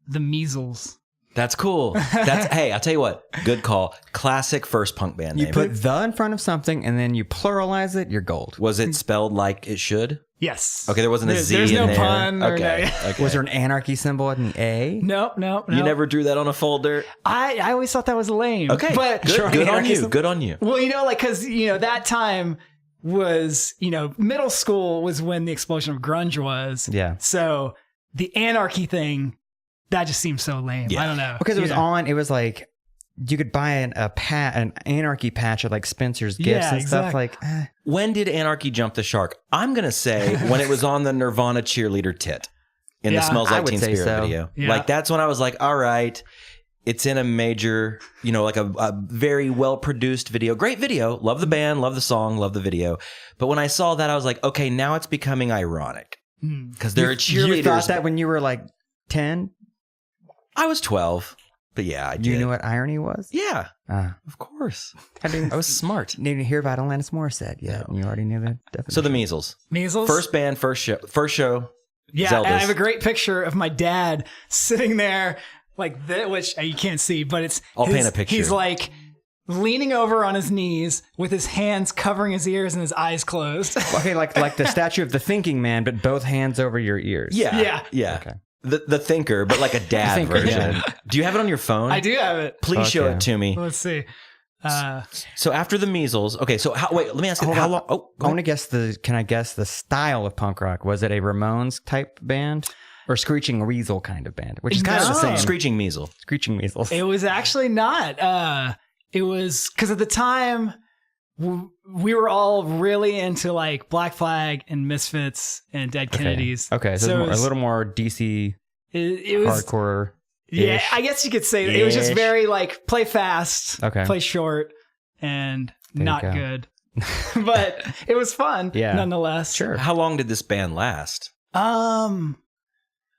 the Measles. That's cool. Hey, I'll tell you what. Good call. Classic first punk band You name. put the in front of something and then you pluralize it, you're gold. Was it spelled like it should? Yes. Okay, there wasn't a Z There's in no there. pun. Or Okay. Okay. Was there an anarchy symbol at an A? No. You never drew that on a folder? I always thought that was lame. Okay. But Good on you. Good on you. Well, because, that time was, middle school was when the explosion of grunge was. Yeah. So the anarchy thing, that just seems so lame. Yeah. I don't know. Because it was like, you could buy an anarchy patch at like Spencer's Gifts Yeah, and stuff. exactly. Like, When did Anarchy jump the shark? I'm going to say when it was on the Nirvana cheerleader tit in the Yeah, Smells I Like would Teen say Spirit so. video. Yeah. Like that's when I was like, all right, it's in a major, like a very well-produced video. Great video. Love the band, love the song, love the video. But when I saw that, I was like, okay, now it's becoming ironic. Because there are cheerleaders. you thought that when you were like 10? I was 12, but yeah, I did. You knew what irony was? Yeah, of course. I was smart. Didn't hear about Alanis Morissette yet. You already knew that definition. So the Measles. Measles? First band, first show. Yeah, Zelda's. and I have a great picture of my dad sitting there like that, which you can't see, but it's... I'll paint a picture. He's like leaning over on his knees with his hands covering his ears and his eyes closed. Okay, like the statue of the thinking man, but both hands over your ears. Yeah. Okay. The thinker, but like a dad Thinker, version. yeah. Do you have it on your phone? I do have it. Please show Okay. it to me. Let's see. So after the Measles, okay. So let me ask you, how long? Oh, I want to guess can I guess the style of punk rock? Was it a Ramones type band or Screeching Weasel kind of band? Which is kind of the No. same. Screeching Measle. Screeching Weasels. It was actually not. It was because at the time we were all really into like Black Flag and Misfits and Dead Kennedys. Okay, so, So it's a little more DC it was hardcore. Yeah, I guess you could say that. It was just Ish. very like play fast, Okay. play short, and There you not go. good. But it was fun, Yeah. nonetheless. Sure. How long did this band last?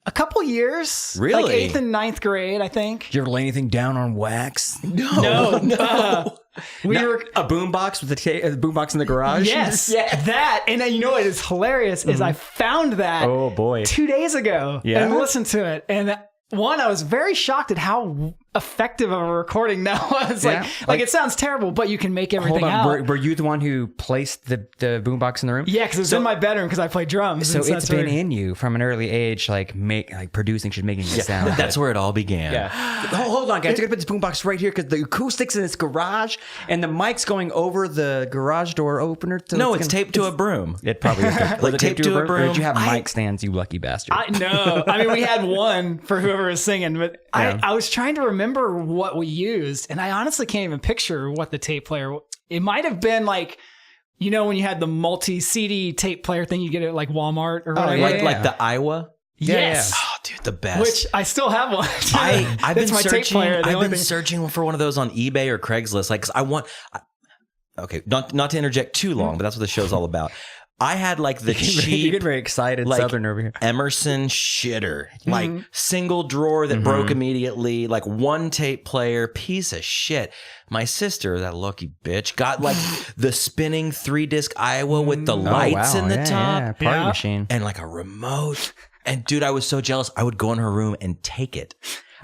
A couple years. Really? Like 8th and 9th grade, I think. Did you ever lay anything down on wax? No. We were A boombox with a boombox in the garage? Yes, that. And then you know what is hilarious is I found that Oh, boy. 2 days ago Yeah? and listened to it. And one, I was very shocked at how effective of a recording that was. Yeah, Like it sounds terrible, but you can make everything Hold on. out. Were you the one who placed the boombox in the room? Yeah, because it was in my bedroom because I play drums. So and it's that's been where- in you from an early age, like producing should making it sound. That's where it all began. Yeah. Hold on, guys. I gotta put this boombox right here because the acoustics in this garage and the mic's going over the garage door opener. No, it's taped to a broom. It probably is. Like Was it taped to a Or broom. did you have mic stands, you lucky bastard? I know. I mean, we had one for whoever was singing, but Yeah. I was trying to remember what we used, and I honestly can't even picture what the tape player. It might have been like, when you had the multi-CD tape player thing you get at like Walmart or whatever. yeah. Like the Iowa. Yes. Oh, dude, the best. Which I still have one. I've been That's my tape searching. player. The I've only been thing- searching for one of those on eBay or Craigslist. Like, 'cause I want. Okay, not to interject too long, but that's what the show's all about. I had like the you cheap get very excited, like, Southern over here. Emerson shitter, like single drawer that broke immediately, like one tape player, piece of shit. My sister, that lucky bitch, got like the spinning 3-disc Iowa with the lights in the top Yeah, party Yeah. machine. and like a remote. And dude, I was so jealous. I would go in her room and take it.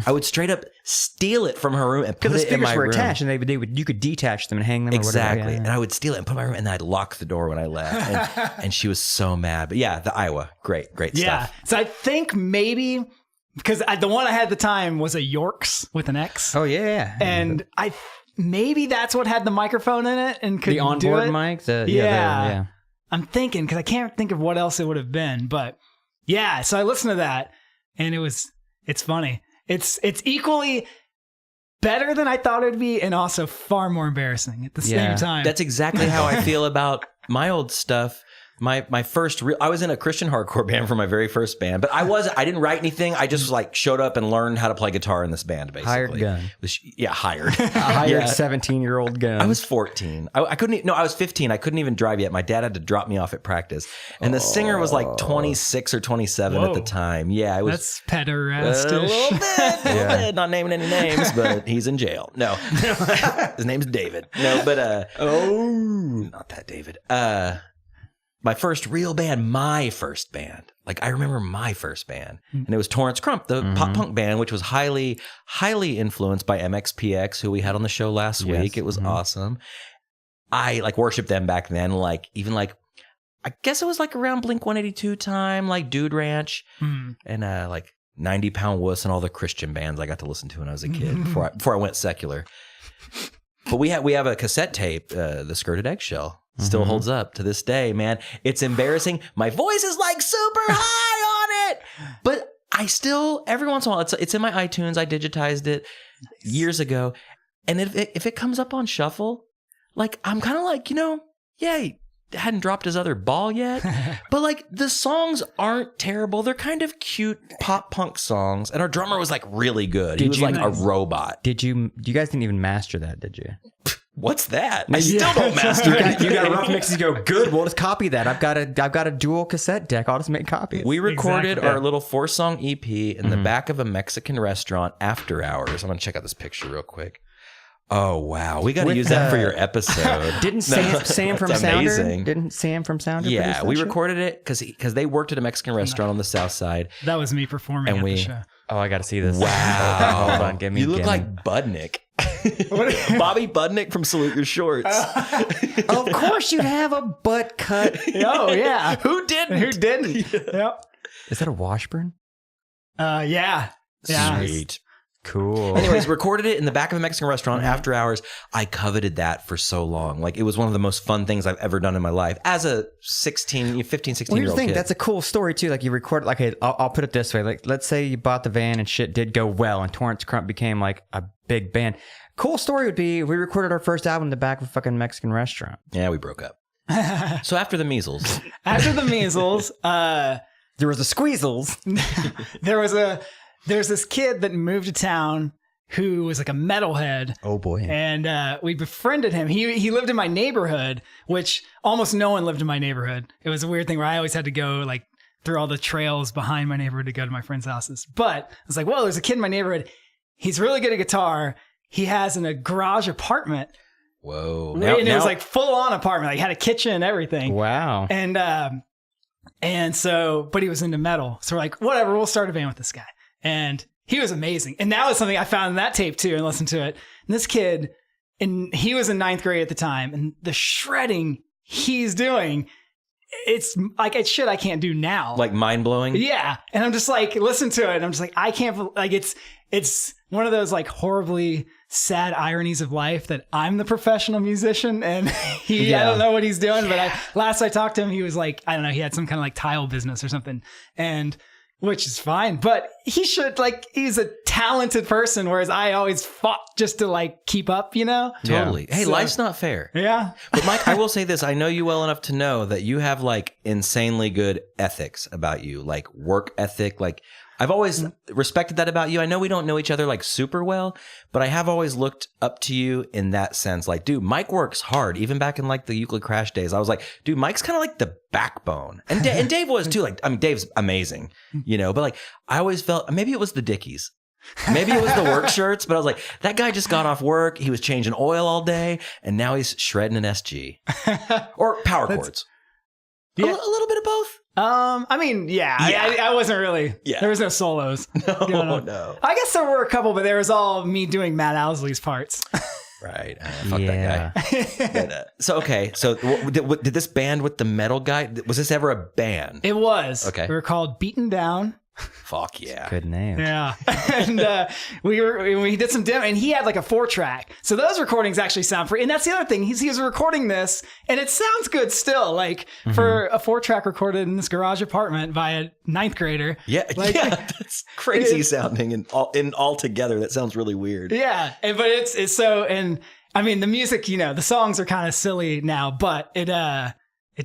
I would straight up steal it from her room and put Because the it in speakers my were room. attached, and you could detach them and hang them. Exactly. Or whatever. And I would steal it and put it in my room, and then I'd lock the door when I left. And she was so mad. But yeah, the Iowa, great Yeah. stuff. So I think maybe because the one I had at the time was a Yorks with an X. Oh yeah. And maybe that's what had the microphone in it and could The do onboard it. mic? Yeah. I'm thinking, because I can't think of what else it would have been. But yeah, so I listened to that, and it's funny. It's equally better than I thought it would be, and also far more embarrassing at the same time. That's exactly how I feel about my old stuff. My first I was in a Christian hardcore band for my very first band, but I didn't write anything. I just like showed up and learned how to play guitar in this band, basically. Hired gun. Hired. A hired 17-year-old gun. I was 14. I couldn't. I was 15. I couldn't even drive yet. My dad had to drop me off at practice, and the singer was like 26 or 27 at the time. Yeah, I was. That's pederast-ish. A little bit. Not naming any names, but he's in jail. No, his name's David. No, but not that David. My first real band, my first band. Like, I remember my first band. And it was Torrance Crump, the pop punk band, which was highly, highly influenced by MXPX, who we had on the show last week. It was awesome. I like worshiped them back then. Like, even like, I guess it was like around Blink 182 time, like Dude Ranch and like 90 Pound Wuss and all the Christian bands I got to listen to when I was a kid before I went secular. But we have a cassette tape, The Skirted Eggshell. Still holds up to this day, man. It's embarrassing. My voice is like super high on it. But I still, every once in a while, it's in my iTunes. I digitized it years ago. And if it comes up on shuffle, like, I'm kind of like, he hadn't dropped his other ball yet. But like, the songs aren't terrible. They're kind of cute pop punk songs. And our drummer was like really good. He was like a robot. You guys didn't even master that, did you? What's that? I still don't master it. You got rough mixes. You go, good. We'll just copy that. I've got a dual cassette deck. I'll just make copies. We recorded our little 4-song EP in the back of a Mexican restaurant after hours. I'm gonna check out this picture real quick. Oh wow, we got to use that for your episode. Didn't Sam from Sounder? Didn't Sam from Sounder? Yeah, we recorded it because they worked at a Mexican restaurant on the south side. That was me performing at the show. Oh, I got to see this. Wow, hold on, give me. You look like Budnick. Bobby Budnick from Salute Your Shorts. Of course you'd have a butt cut. Oh, yeah. Who didn't? Yep. Is that a Washburn? Yeah. Sweet. Cool. Anyways, recorded it in the back of a Mexican restaurant after hours. I coveted that for so long. Like, it was one of the most fun things I've ever done in my life as a 15, 16-year-old kid. That's a cool story too. Like, you record, like, I'll put it this way. Like, let's say you bought the van and shit did go well and Torrance Crump became like a big band. Cool story would be we recorded our first album in the back of a fucking Mexican restaurant. Yeah, we broke up. So after the measles. There was the squeezels. There's this kid that moved to town who was like a metalhead. Oh boy. And we befriended him. He lived in my neighborhood, which almost no one lived in my neighborhood. It was a weird thing where I always had to go like through all the trails behind my neighborhood to go to my friends' houses. But I was like, whoa, there's a kid in my neighborhood. He's really good at guitar. He has in a garage apartment. Whoa. It was like full on apartment. Like had a kitchen and everything. Wow. And so, but he was into metal. So we're like, whatever, we'll start a band with this guy. And he was amazing. And that was something I found in that tape too and listened to it. And this kid, and he was in 9th grade at the time, and the shredding he's doing, it's like it's shit I can't do now. Like mind blowing? Yeah. And I'm just like, listen to it. And I'm just like, I can't, like, it's one of those like horribly sad ironies of life that I'm the professional musician and I don't know what he's doing. But last I talked to him, he was like, I don't know, he had some kind of like tile business or something. And which is fine, but he should, like, he's a talented person, whereas I always fought just to, like, keep up, Totally. Yeah. Hey, life's not fair. Yeah. But Mike, I will say this. I know you well enough to know that you have, like, insanely good ethics about you, like work ethic. Like, I've always respected that about you. I know we don't know each other, like, super well, but I have always looked up to you in that sense. Like, dude, Mike works hard. Even back in, like, the Euclid Crash days, I was like, dude, Mike's kind of like the backbone. And Dave was, too. Like, I mean, Dave's amazing, but, like, I always felt, maybe it was the Dickies. Maybe it was the work shirts, but I was like, that guy just got off work. He was changing oil all day, and now he's shredding an SG. Or power chords. Yeah. A little bit of both. I mean, yeah. I wasn't really. Yeah. There was no solos. No. I guess there were a couple, but there was all me doing Matt Owsley's parts. Right. Fuck that guy. But, so did this band with the metal guy, was this ever a band? It was. Okay. We were called Beaten Down. Fuck yeah. Good name. Yeah. And we did some demo, and he had like a 4-track. So those recordings actually sound pretty. And that's the other thing. He was recording this, and it sounds good still. Like for a 4-track recorded in this garage apartment by a 9th grader. Yeah, Like, that's crazy sounding, and all together that sounds really weird. Yeah, but it's so, and I mean the music, the songs are kind of silly now, but it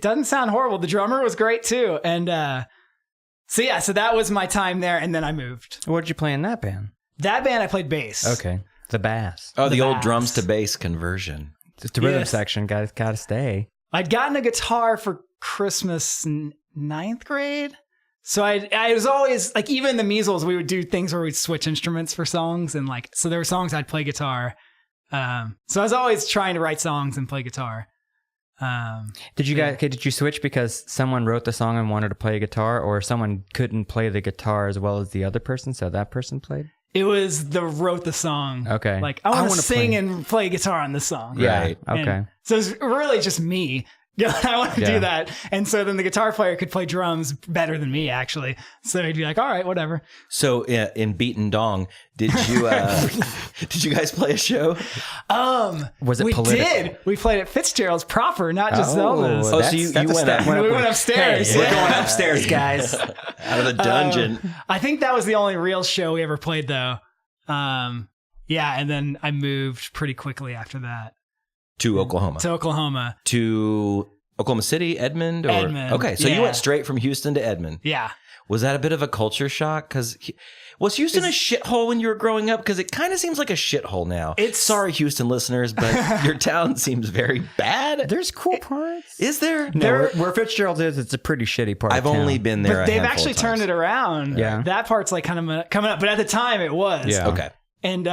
doesn't sound horrible. The drummer was great too, and so that was my time there, and then I moved. What did you play in that band? That band I played bass. Okay, the bass. Oh, the old bass. drums to bass conversion. Just the rhythm Yes. section. Gotta stay. I'd gotten a guitar for Christmas in 9th grade. So I was always like, even in the measles, we would do things where we'd switch instruments for songs, and like, so there were songs I'd play guitar. So I was always trying to write songs and play guitar. Did you switch because someone wrote the song and wanted to play a guitar, or someone couldn't play the guitar as well as the other person, so that person played? It was wrote the song. Okay. Like, I want to wanna sing play. and play guitar on this song. Right. Okay. And so it's really just me. I want to Yeah. do that. And so then the guitar player could play drums better than me, actually. So he'd be like, all right, whatever. So in Beaten Dong, did you did you guys play a show? Was it we political? did. We played at Fitzgerald's proper, not just Zelda's. Oh, so you that's a went step. up. We went upstairs. Hey, yeah. we're going upstairs, guys. Out of the dungeon. I think that was the only real show we ever played, though. Yeah, and then I moved pretty quickly after that To Oklahoma. to Oklahoma. To Oklahoma City, Edmond? Or? Edmond, Okay, so you yeah. went straight from Houston to Edmond. Yeah. Was that a bit of a culture shock? Because was Houston a shithole when you were growing up? Because it kind of seems like a shithole now. Sorry, Houston listeners, but your town seems very bad. There's cool parts. Is there? No, where Fitzgerald is, it's a pretty shitty part. I've of town. only been there. But a they've handful actually of turned times. it around. Yeah. That part's like kind of coming up. But at the time, it was. Yeah. Okay. And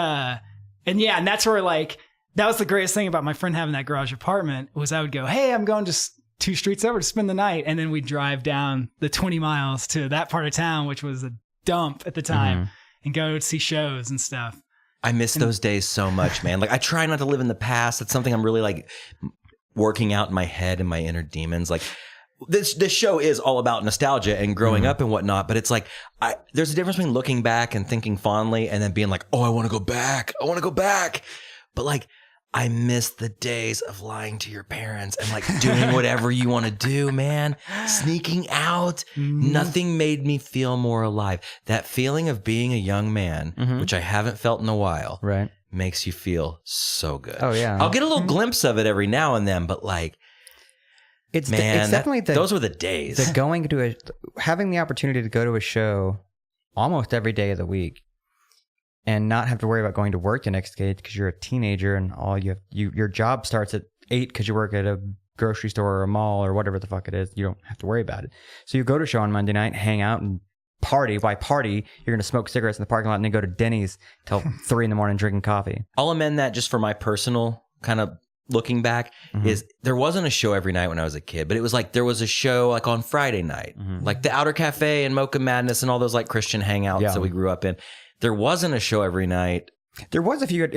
that's where like, that was the greatest thing about my friend having that garage apartment was I would go, hey, I'm going just 2 streets over to spend the night. And then we'd drive down the 20 miles to that part of town, which was a dump at the time, and go see shows and stuff. I miss those days so much, man. Like I try not to live in the past. That's something I'm really like working out in my head and my inner demons. Like this show is all about nostalgia and growing up and whatnot, but it's like there's a difference between looking back and thinking fondly and then being like, oh, I want to go back. I want to go back. But like I miss the days of lying to your parents and like doing whatever you want to do, man. Sneaking out. Nothing made me feel more alive. That feeling of being a young man, which I haven't felt in a while, Right. makes you feel so good. Oh, yeah. I'll get a little glimpse of it every now and then, but like, It's man, it's definitely those were the days. having the opportunity to go to a show almost every day of the week and not have to worry about going to work the next day because you're a teenager and your job starts at 8 because you work at a grocery store or a mall or whatever the fuck it is. You don't have to worry about it. So you go to a show on Monday night, hang out and party. By party, you're going to smoke cigarettes in the parking lot and then go to Denny's till 3 a.m. drinking coffee. I'll amend that just for my personal kind of looking back is there wasn't a show every night when I was a kid, but it was like there was a show like on Friday night, like the Outer Cafe and Mocha Madness and all those like Christian hangouts that we grew up in. There wasn't a show every night. There was if you had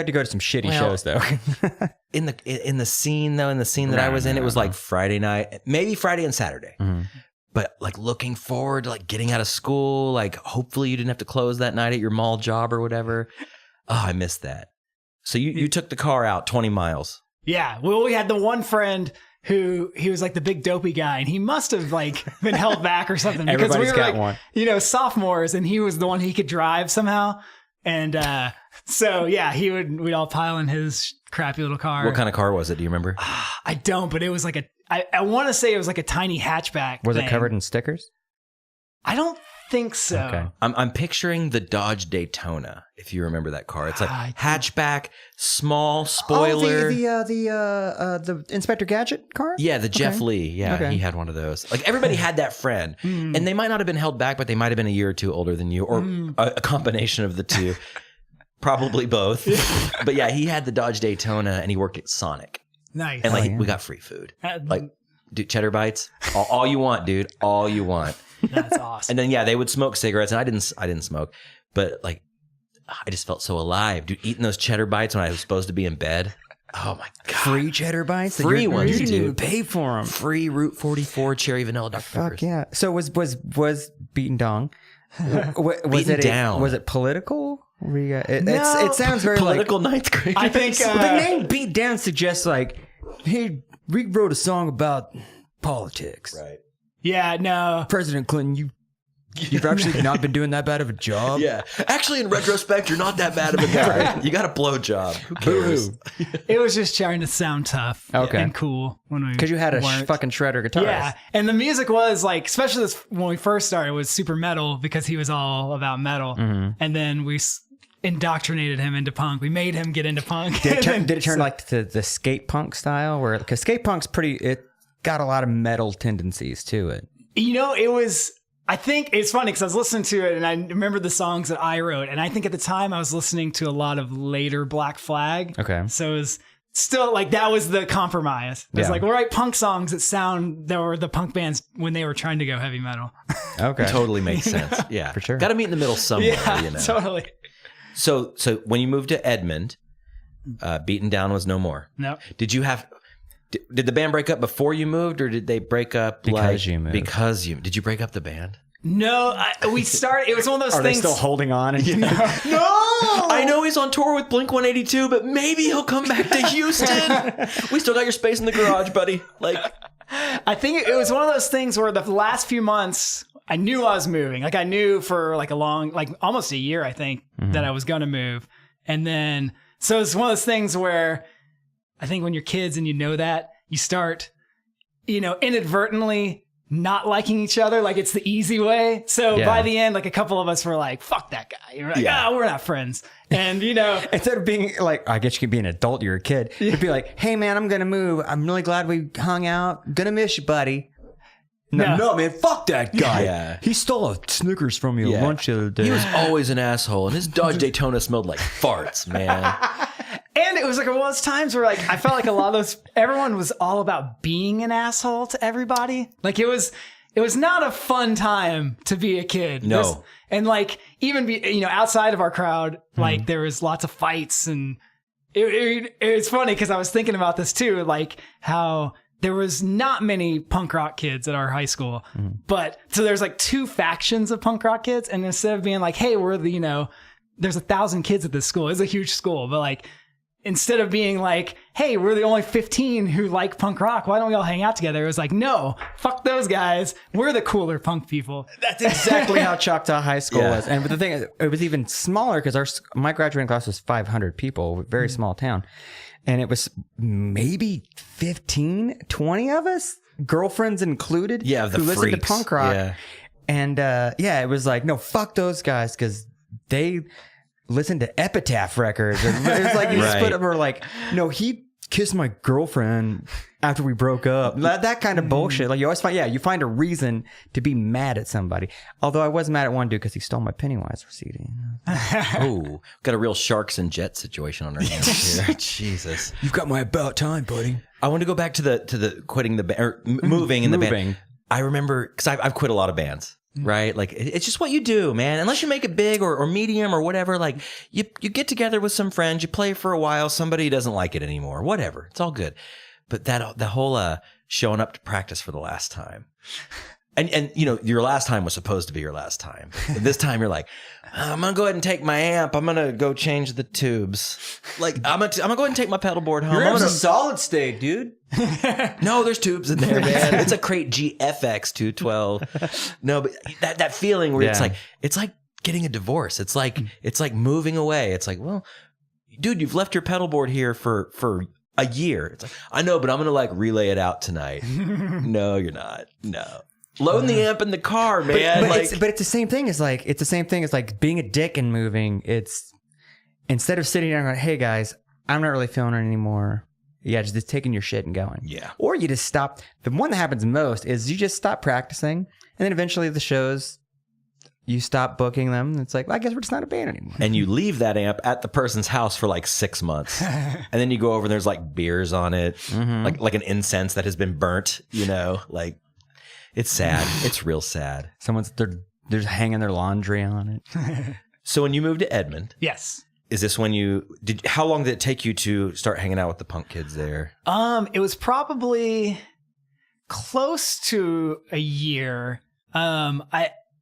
to go to some shitty shows though. in the scene that I was in, it was like Friday night, maybe Friday and Saturday. But like looking forward to like getting out of school, like hopefully you didn't have to close that night at your mall job or whatever. Oh, I missed that. So you took the car out 20 miles. Yeah. Well, we had the one friend who he was like the big dopey guy, and he must have like been held back or something because Everybody's we were got like, one. sophomores, and he was the one he could drive somehow. And so yeah, we'd all pile in his crappy little car. What kind of car was it? Do you remember? I don't, but it was like I want to say it was like a tiny hatchback. Was thing. it covered in stickers? I don't think so. Okay. I'm picturing the Dodge Daytona, if you remember that car. It's like I do. hatchback, small spoiler. The Inspector Gadget car? Yeah, the Jeff Lee. Yeah, Okay. he had one of those. Like everybody had that friend. And they might not have been held back, but they might have been a year or two older than you, or a combination of the two. Probably both. But yeah, he had the Dodge Daytona and he worked at Sonic. Nice. And like we got free food. Like dude, cheddar bites. All you want, dude. All you want. That's awesome. And then yeah, they would smoke cigarettes, and I didn't smoke, but like I just felt so alive, dude. Eating those cheddar bites when I was supposed to be in bed. Oh my god, Free cheddar bites? Free ones, You didn't dude. even pay for them. free Route 44 cherry vanilla Dr. Fuck Peppers. yeah. So was Beaten Dong Was Beaten it down. Was it political? It sounds very Political like ninth grade. I think the name Beat Down suggests like, hey, we wrote a song about politics. right. Yeah, no. President Clinton, you've actually not been doing that bad of a job. Yeah. Actually, in retrospect, you're not that bad of a guy. You got a blowjob. Who cares? It was just trying to sound tough and cool when we Because you had a weren't. fucking shredder guitarist. Yeah, and the music was like, especially this when we first started, was super metal because he was all about metal, and then we indoctrinated him into punk. We made him get into punk. Did it turn like to the skate punk style, where because skate punk's it got a lot of metal tendencies to it. You know, it was. I think it's funny because I was listening to it and I remember the songs that I wrote, and I think at the time I was listening to a lot of later Black Flag. Okay, so it was still like that was the compromise. It was like, we'll write punk songs that were the punk bands when they were trying to go heavy metal. Okay, Totally makes sense. Yeah, for sure. Got to meet in the middle somewhere. Yeah, you know. totally. So when you moved to Edmond, Beaten Down was no more. No. Did the band break up before you moved, or did they break up Because you moved? Did you break up the band? No, we started. It was one of those Are things. they still holding on? And No. I know he's on tour with Blink-182, but maybe he'll come back to Houston. We still got your space in the garage, buddy. Like, I think it was one of those things where the last few months I knew I was moving. Like I knew for like almost a year, I think, that I was going to move. And then, so it's one of those things where I think when you're kids and you know that, you start, inadvertently not liking each other. Like it's the easy way. So by the end, like a couple of us were like, fuck that guy. You're like, we're not friends. And instead of being like, I guess you could be an adult, you're a kid. You'd be like, hey man, I'm going to move. I'm really glad we hung out. Gonna miss you, buddy. No, man, fuck that guy. Yeah. He stole a Snickers from me at lunch the other day. he was always an asshole, and his Dodge Daytona smelled like farts, man. And it was like one of those times where like I felt like a lot of everyone was all about being an asshole to everybody. Like it was not a fun time to be a kid. No. And like even outside of our crowd, like there was lots of fights, and it's funny because I was thinking about this too, like how there was not many punk rock kids at our high school, but so there's like two factions of punk rock kids, and instead of being like, hey, we're there's 1,000 kids at this school, it's a huge school, but like instead of being like, hey, we're the only 15 who like punk rock, why don't we all hang out together? It was like, no, fuck those guys. We're the cooler punk people. That's exactly how Choctaw High School was. And but the thing is, it was even smaller because my graduating class was 500 people, very small town. And it was maybe 15, 20 of us, girlfriends included, Yeah, the who listened to freaks. punk rock. Yeah. And it was like, no, fuck those guys because they listen to Epitaph records. It was like you Right. split up or like, no, he kissed my girlfriend after we broke up. That kind of bullshit. Like you always find a reason to be mad at somebody. Although I was mad at one dude because he stole my Pennywise CD. Oh, got a real sharks and jets situation on our hands here. Jesus. You've got my about time, buddy. I want to go back to the quitting the band or moving in the band. I remember because I've quit a lot of bands. Right? Like it's just what you do, man. Unless you make it big or medium or whatever, like you get together with some friends, you play for a while, somebody doesn't like it anymore, whatever. It's all good. But the whole showing up to practice for the last time. And your last time was supposed to be your last time. But this time you're like, I'm going to go ahead and take my amp. I'm going to go change the tubes. Like I'm going to go ahead and take my pedal board home. Your I'm amp's gonna- a solid state, dude. No, there's tubes in there, man. It's a Crate GFX 212. No, but that feeling where it's like getting a divorce. It's like moving away. It's like, well, dude, you've left your pedal board here for a year. It's like, I know, but I'm gonna like relay it out tonight. No, you're not. No. Loading the amp in the car, man. But it's the same thing as like being a dick and moving. It's instead of sitting down and going, hey guys, I'm not really feeling it anymore. Yeah, just taking your shit and going. Yeah. Or you just stop. The one that happens most is you just stop practicing, and then eventually the shows, you stop booking them. It's like, well, I guess we're just not a band anymore. And you leave that amp at the person's house for like 6 months. And then you go over and there's like beers on it, like an incense that has been burnt, like it's sad. It's real sad. They're just hanging their laundry on it. So when you moved to Edmond, Yes. is this when how long did it take you to start hanging out with the punk kids there? It was probably close to a year.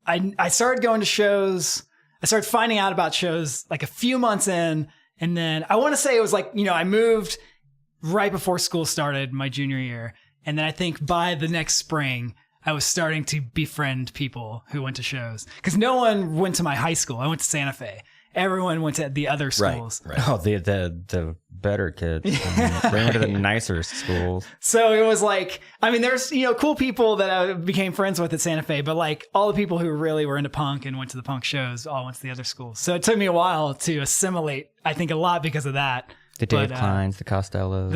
I started going to shows. I started finding out about shows like a few months in. And then I want to say it was like, I moved right before school started my junior year. And then I think by the next spring, I was starting to befriend people who went to shows. Because no one went to my high school. I went to Santa Fe. Everyone went to the other schools. Right. Oh, the better kids. Bring them to the nicer schools. So it was like, there's, cool people that I became friends with at Santa Fe, but like all the people who really were into punk and went to the punk shows all went to the other schools. So it took me a while to assimilate, I think a lot because of that. The Dave Kleins, the Costellos.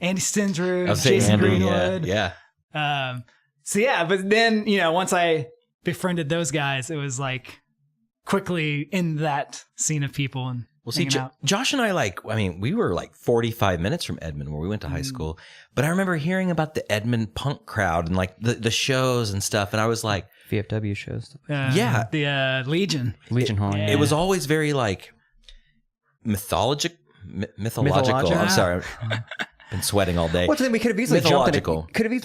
Andy Stindrew, Jason Greenwood. Yeah. But then, once I befriended those guys, it was like quickly in that scene of people and hanging out. Josh and I we were like 45 minutes from Edmond where we went to high school, but I remember hearing about the Edmond punk crowd and like the shows and stuff. And I was like, VFW shows. The Legion Hall. It was always very like mythological. I'm sorry. Been sweating all day. Well, we could have easily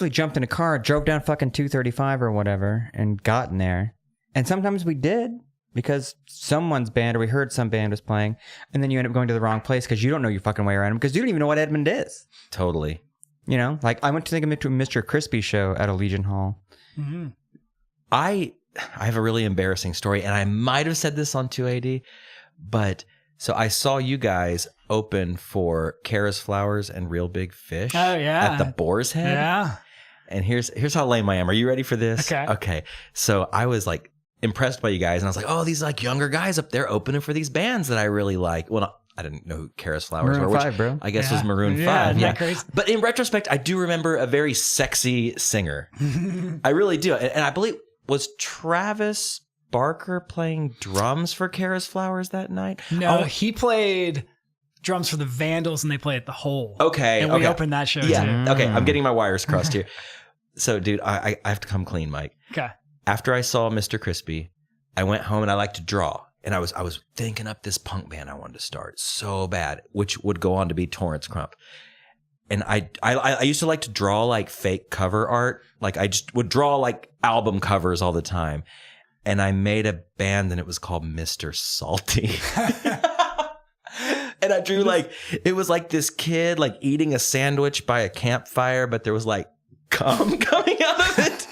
jumped in a car, drove down fucking 235 or whatever, and gotten there. And sometimes we did because someone's band or we heard some band was playing, and then you end up going to the wrong place because you don't know your fucking way around them because you don't even know what Edmond is. Totally. Like I went to think of Mr. Crispy show at a Legion Hall. Mm-hmm. I have a really embarrassing story, and I might have said this on 2AD, but so I saw you guys open for Kara's Flowers and Real Big Fish. Oh yeah, at the Boar's Head. Yeah. And here's how lame I am. Are you ready for this? Okay. So I was like impressed by you guys, and I was like, oh, these like younger guys up there opening for these bands that I really like. Well, I didn't know who Kara's Flowers were. Maroon 5, bro. I guess was Maroon 5. Yeah. Crazy? But in retrospect, I do remember a very sexy singer. I really do. And I believe, was Travis Barker playing drums for Kara's Flowers that night? No, he played drums for the Vandals, and they played at the Hole. Okay. And we opened that show too. Okay, I'm getting my wires crossed here. So, dude, I have to come clean, Mike. Okay. After I saw Mr. Crispy, I went home and I like to draw. And I was thinking up this punk band I wanted to start so bad, which would go on to be Torrance Crump. And I used to like to draw like fake cover art. Like I just would draw like album covers all the time. And I made a band and it was called Mr. Salty. And I drew like, it was like this kid like eating a sandwich by a campfire, but there was like cum coming out of it.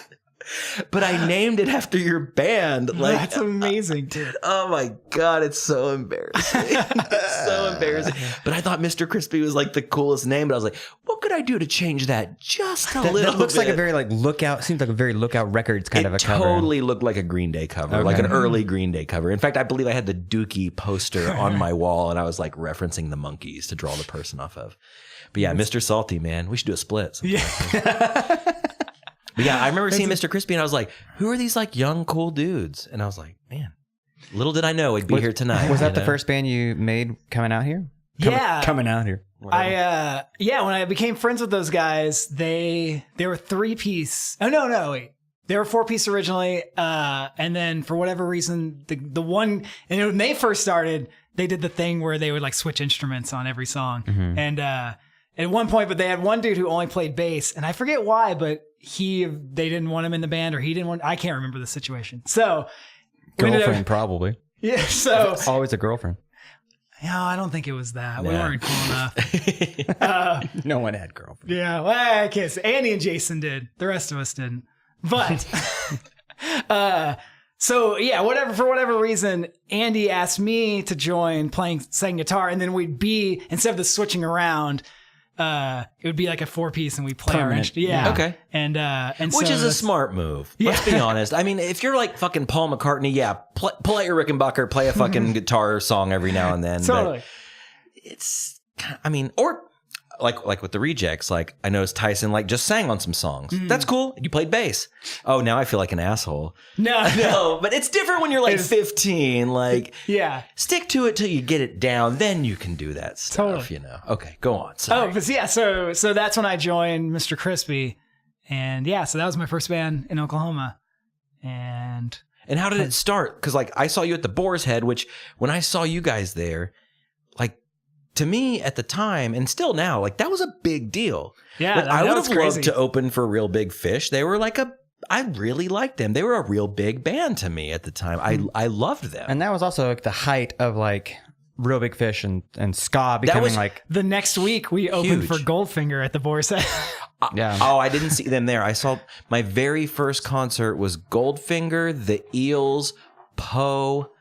But I named it after your band. Like, that's amazing, dude. Oh my God, it's so embarrassing. It's so embarrassing. But I thought Mr. Crispy was like the coolest name, but I was like, what could I do to change that just a little bit? That looks like a very like Lookout, seems like a very Lookout Records kind of a cover. It totally looked like a Green Day cover, like an early Green Day cover. In fact, I believe I had the Dookie poster on my wall and I was like referencing the Monkees to draw the person off of. But yeah, Mr. Salty, man, we should do a split. Yeah. But yeah, I remember seeing Mr. Crispy and I was like, who are these like young, cool dudes? And I was like, man, little did I know we'd be here tonight. Was that the first band you made coming out here? Coming out here. Whatever. When I became friends with those guys, they were 3-piece. Oh, no, wait. They were 4-piece originally. And then for whatever reason, the one, and when they first started, they did the thing where they would like switch instruments on every song. Mm-hmm. And, at one point, but they had one dude who only played bass, and I forget why, but they didn't want him in the band, or he didn't want. I can't remember the situation. So, girlfriend probably. Yeah. So it's always a girlfriend. No, I don't think it was that. We weren't cool enough. No one had girlfriend. Yeah. Well, I guess Andy and Jason did. The rest of us didn't. But so yeah, for whatever reason, Andy asked me to join playing guitar, and then we'd be, instead of the switching around, it would be like a 4-piece and we play our instrument. Yeah. Okay. And which is a smart move. Yeah. Let's be honest. I mean, if you're like fucking Paul McCartney, pull out your Rickenbacker, play a fucking guitar song every now and then. Totally. But or like with the Rejects, like I noticed Tyson like just sang on some songs. That's cool. You played bass. Oh, now I feel like an asshole. No, but it's different when you're like 15. Like, yeah, stick to it till you get it down. Then you can do that stuff. Totally. You know. Okay, go on. Sorry. Oh, but yeah. So that's when I joined Mr. Crispy, and yeah, so that was my first band in Oklahoma, and how did it start? Because like I saw you at the Boar's Head, which when I saw you guys there, like. To me at the time, and still now, like that was a big deal. Yeah, like, I would have loved to open for Real Big Fish. They were like a I really liked them. They were a real big band to me at the time. I loved them. And that was also like the height of like Real Big Fish and ska becoming like The next week we opened for Goldfinger at the Boar's Head. yeah. Oh, I didn't see them there. I saw my very first concert was Goldfinger, the Eels, Poe,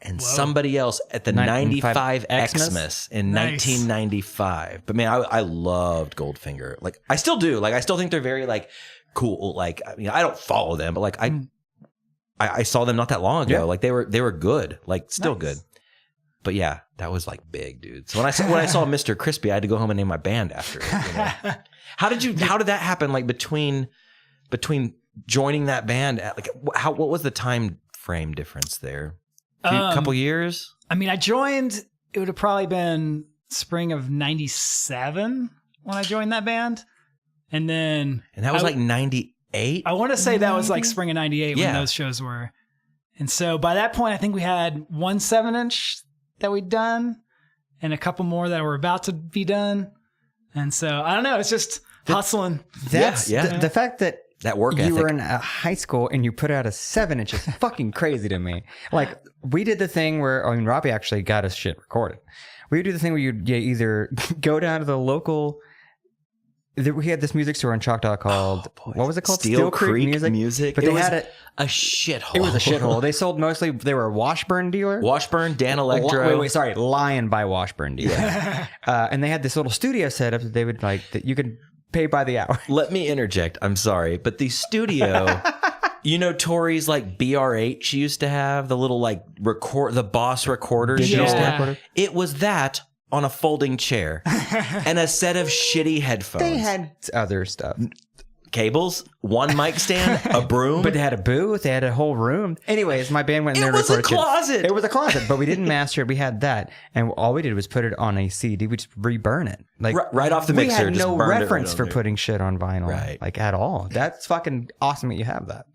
and somebody else at the 95 Xmas in 1995. But man, I loved Goldfinger. Like I still do. Like I still think they're very like cool. Like I mean, I don't follow them, but like I saw them not that long ago. Yeah. Like they were good. Like still good. But yeah, that was like big, dude. So when I saw Mr. Crispy, I had to go home and name my band after it. You know? How did that happen? Like between joining that band, like what was the time frame difference there? A couple years? I mean, I joined, it would have probably been spring of 97 when I joined that band. And that was like 98? I want to say that was like spring of 98 when those shows were. And so by that point, I think we had 1 7-inch that we'd done and a couple more that were about to be done. And so I don't know, it's just hustling. That's the fact that work ethic. You were in a high school and you put out a 7-inch is fucking crazy to me. Like we did the thing where, I mean, Robbie actually got us shit recorded. We would do the thing where you either go down to the local. We had this music store in Choctaw called what was it called? Steel Creek Music. But they had a shithole. It was a shithole. They sold mostly. They were a Washburn dealer. Washburn, Dan Electro. Wait, sorry, Lion by Washburn dealer. And they had this little studio setup that they would like that you could pay by the hour. Let me interject. I'm sorry, but the studio, you know, Tori's like BR8 she used to have, the little like the Boss recorder she used to have. It was that on a folding chair and a set of shitty headphones. They had other stuff. Cables, one mic stand, a broom. But they had a booth. They had a whole room. Anyways, my band went in there. It was a closet. It was a closet, but we didn't master it. We had that. And all we did was put it on a CD. We just reburn it. Like right off the mixer. We had just no burned reference it for putting shit on vinyl. Right. Like at all. That's fucking awesome that you have that.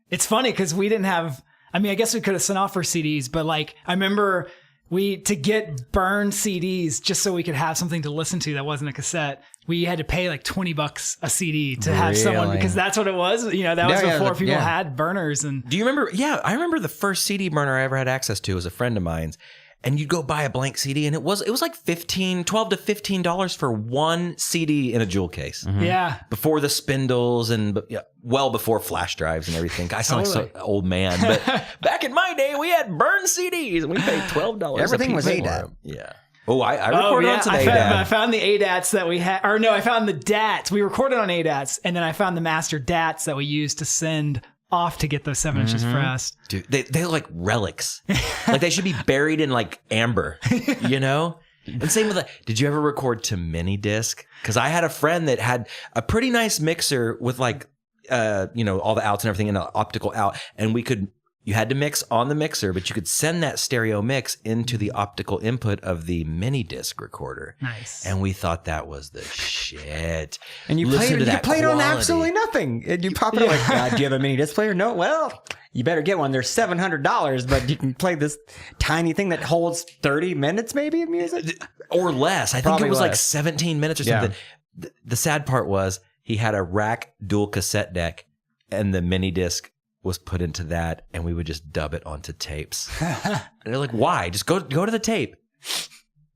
It's funny because we didn't have, I mean, I guess we could have sent off for CDs, but like, I remember to get burned CDs just so we could have something to listen to that wasn't a cassette, we had to pay like $20 a CD to have someone, because that's what it was. You know, that was before people had burners. And do you remember? Yeah, I remember the first CD burner I ever had access to was a friend of mine's. And you'd go buy a blank CD, and it was like $12 to $15 for one CD in a jewel case. Mm-hmm. Yeah. Before the spindles and well before flash drives and everything. I sound like an old man, but back in my day, we had burned CDs, and we paid $12. Everything was ADAT. ADAT. Yeah. Oh, I recorded onto the ADAT. I found the ADATs that we had, or no, I found the DATs. We recorded on ADATs, and then I found the master DATs that we used to send off to get those 7 inches pressed. Dude, they're like relics. Like they should be buried in like amber, you know? And same with did you ever record to mini disc? Because I had a friend that had a pretty nice mixer with like, all the outs and everything and an optical out. And you had to mix on the mixer, but you could send that stereo mix into the optical input of the mini disc recorder. Nice. And we thought that was the shit. And you played on absolutely nothing. And you pop it up like, God, do you have a mini disc player? No. Well, you better get one. They're $700, but you can play this tiny thing that holds 30 minutes maybe of music. Or less. I think it was like 17 minutes or something. The sad part was he had a rack dual cassette deck, and the mini disc was put into that, and we would just dub it onto tapes. And they're like, why? Just go to the tape.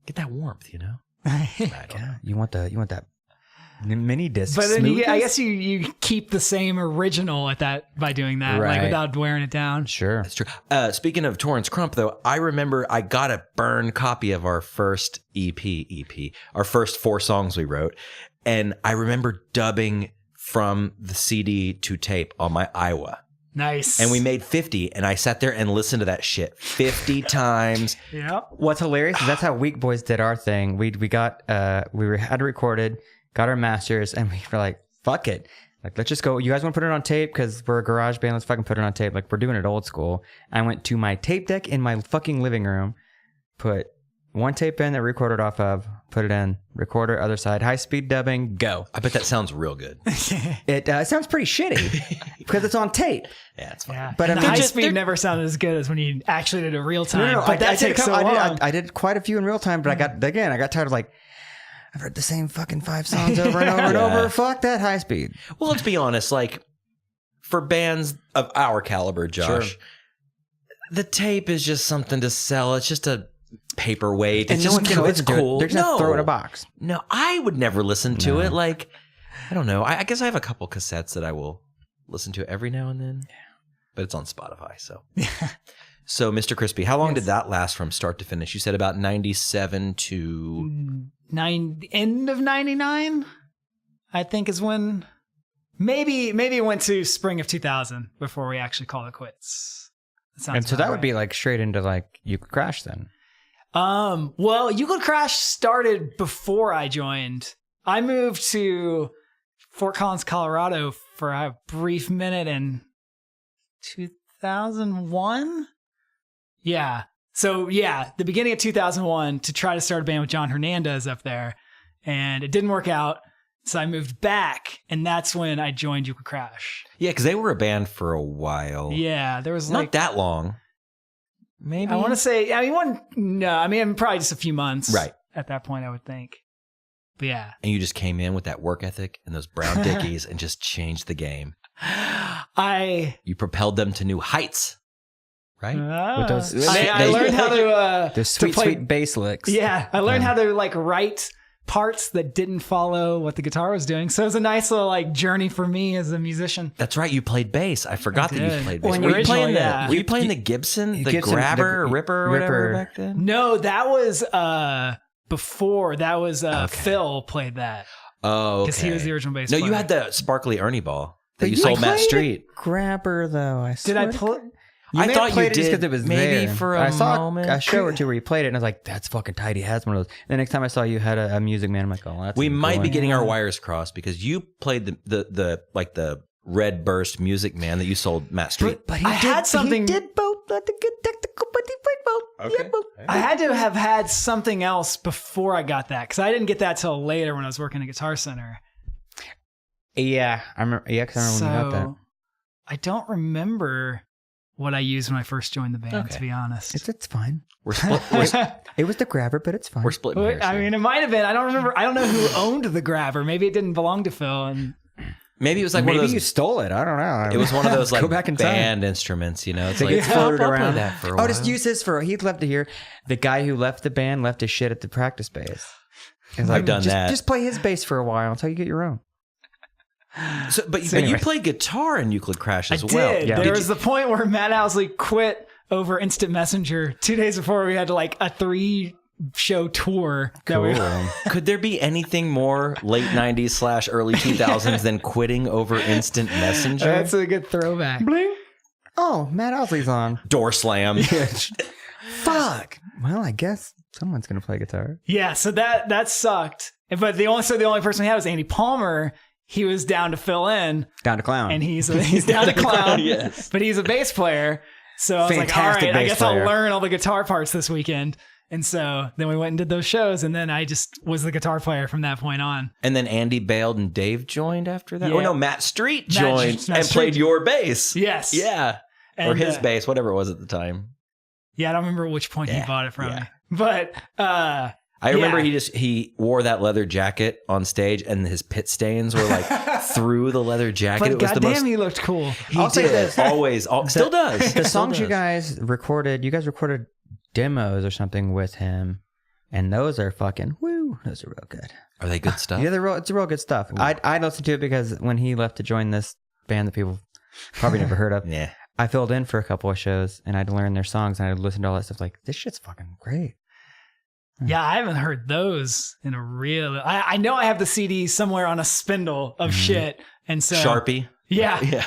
Get that warmth, you know? You want that mini disc. But then I guess you keep the same original at that by doing that, like without wearing it down. Sure. That's true. Speaking of Torrance Crump, though, I remember I got a burned copy of our first EP, our first 4 songs we wrote. And I remember dubbing from the CD to tape on my Iowa. Nice. And we made 50, and I sat there and listened to that shit 50 times. Yeah. What's hilarious is that's how Weak Boys did our thing. We had it recorded, got our masters, and we were like, fuck it. Like, let's just go. You guys want to put it on tape? Because we're a garage band. Let's fucking put it on tape. Like, we're doing it old school. I went to my tape deck in my fucking living room, put one tape in that we recorded off of, put it in, recorder, other side, high-speed dubbing, go. I bet that sounds real good. It sounds pretty shitty because it's on tape. Yeah, it's fine. Yeah. But the high speed never sounded as good as when you actually did it real time. No, but that takes so long. I did quite a few in real time, but I got tired of like, I've heard the same fucking 5 songs over and over and over. Fuck that high speed. Well, let's be honest. Like, for bands of our caliber, Josh, Sure. the tape is just something to sell. It's just a paperweight. And It's no just one's gonna it's listen to it. cool. They're just gonna throw it in a box. No, I would never listen to it. Like, I don't know. I guess I have a couple cassettes that I will listen to every now and then. But it's on Spotify, so. So, Mr. Crispy, how long did that last from start to finish? You said about 97 to... End of 99, I think is when... Maybe it went to spring of 2000 before we actually called it quits. And so that would be like straight into like You Could Crash then. Well, You Could Crash started before I joined. I moved to Fort Collins, Colorado for a brief minute in 2001. Yeah. So yeah, the beginning of 2001 to try to start a band with John Hernandez up there, and it didn't work out. So I moved back, and that's when I joined You Could Crash. Yeah, because they were a band for a while. Yeah, there was Not that long. Maybe. I want to say, probably just a few months. Right. At that point, I would think. But yeah. And you just came in with that work ethic and those brown dickies and just changed the game. You propelled them to new heights. Right? With those, I learned how to... the sweet bass licks. Yeah, I learned how to like write parts that didn't follow what the guitar was doing. So it was a nice little like journey for me as a musician. That's right. You played bass. I forgot that you played bass. Well, Were you playing the the Gibson, the Grabber, or Ripper, or whatever back then? No, that was before. That was Phil played that. Oh, because he was the original bass player. player. You had the sparkly Ernie ball that you sold Matt Street. Grabber though. Did I play? I thought you did just because it was maybe there. for a I saw moment. a show or two where you played it, and I was like, "That's fucking tight." He has one of those. The next time I saw you had a Music Man, I'm like, "Oh, that's." We might cool. be getting our wires crossed because you played the Red Burst Music Man that you sold Matt Street. But I had something. He did both. Let the good technical, but he played both. Okay. Yeah, both. I had to have had something else before I got that because I didn't get that till later when I was working at Guitar Center. Yeah, I remember. Yeah, because I remember when you got that. I don't remember what I used when I first joined the band, to be honest. It's fine. We're split. It was the Grabber, but it's fine. We're splitting hairs. I mean, it might have been. I don't remember. I don't know who owned the Grabber. Maybe it didn't belong to Phil. And maybe it was like maybe one of those. you stole it. I don't know. It was one of those like Go back in time. band instruments, you know. It's So like it floated I'll play around. that for a while. Oh, just use this for. He'd love to hear the guy who left the band left his shit at the practice bass. It's I've done that. Just play his bass for a while until you get your own. But you anyway. played guitar in Euclid Crash as I well. did. Yeah. There was the point where Matt Owsley quit over Instant Messenger 2 days before we had like a 3-show tour. Cool. Could there be anything more late 90s / early 2000s than quitting over Instant Messenger? That's a good throwback. Bling. Oh, Matt Owsley's on. Door slam. Fuck. Well, I guess someone's gonna play guitar. Yeah, so that sucked. But the only person we had was Andy Palmer. He was down to fill in, Down to clown. and he's down to clown. Yes. But he's a bass player. So I was like, all Fantastic right, I bass guess player. I'll learn all the guitar parts this weekend. And so then we went and did those shows, and then I just was the guitar player from that point on. And then Andy bailed and Dave joined after that? Yeah. Oh, no, Matt Street Matt joined Street and played your bass. Yes. Yeah. And, or his bass, whatever it was at the time. Yeah, I don't remember which point he Yeah, bought it from yeah. me. But I remember yeah. he wore that leather jacket on stage and his pit stains were like through the leather jacket. But It was the most goddamn, he looked cool. He did. Always. Still does. The Still songs you does. guys recorded demos or something with him, and those are fucking woo. Those are real good. Are they good stuff? Yeah, it's real good stuff. I listened to it because when he left to join this band that people probably never heard of, Yeah. I filled in for a couple of shows and I'd learn their songs and I'd listen to all that stuff. Like, this shit's fucking great. Yeah, I haven't heard those in a real. I know I have the CD somewhere on a spindle of shit, and so Sharpie. Yeah, Yeah.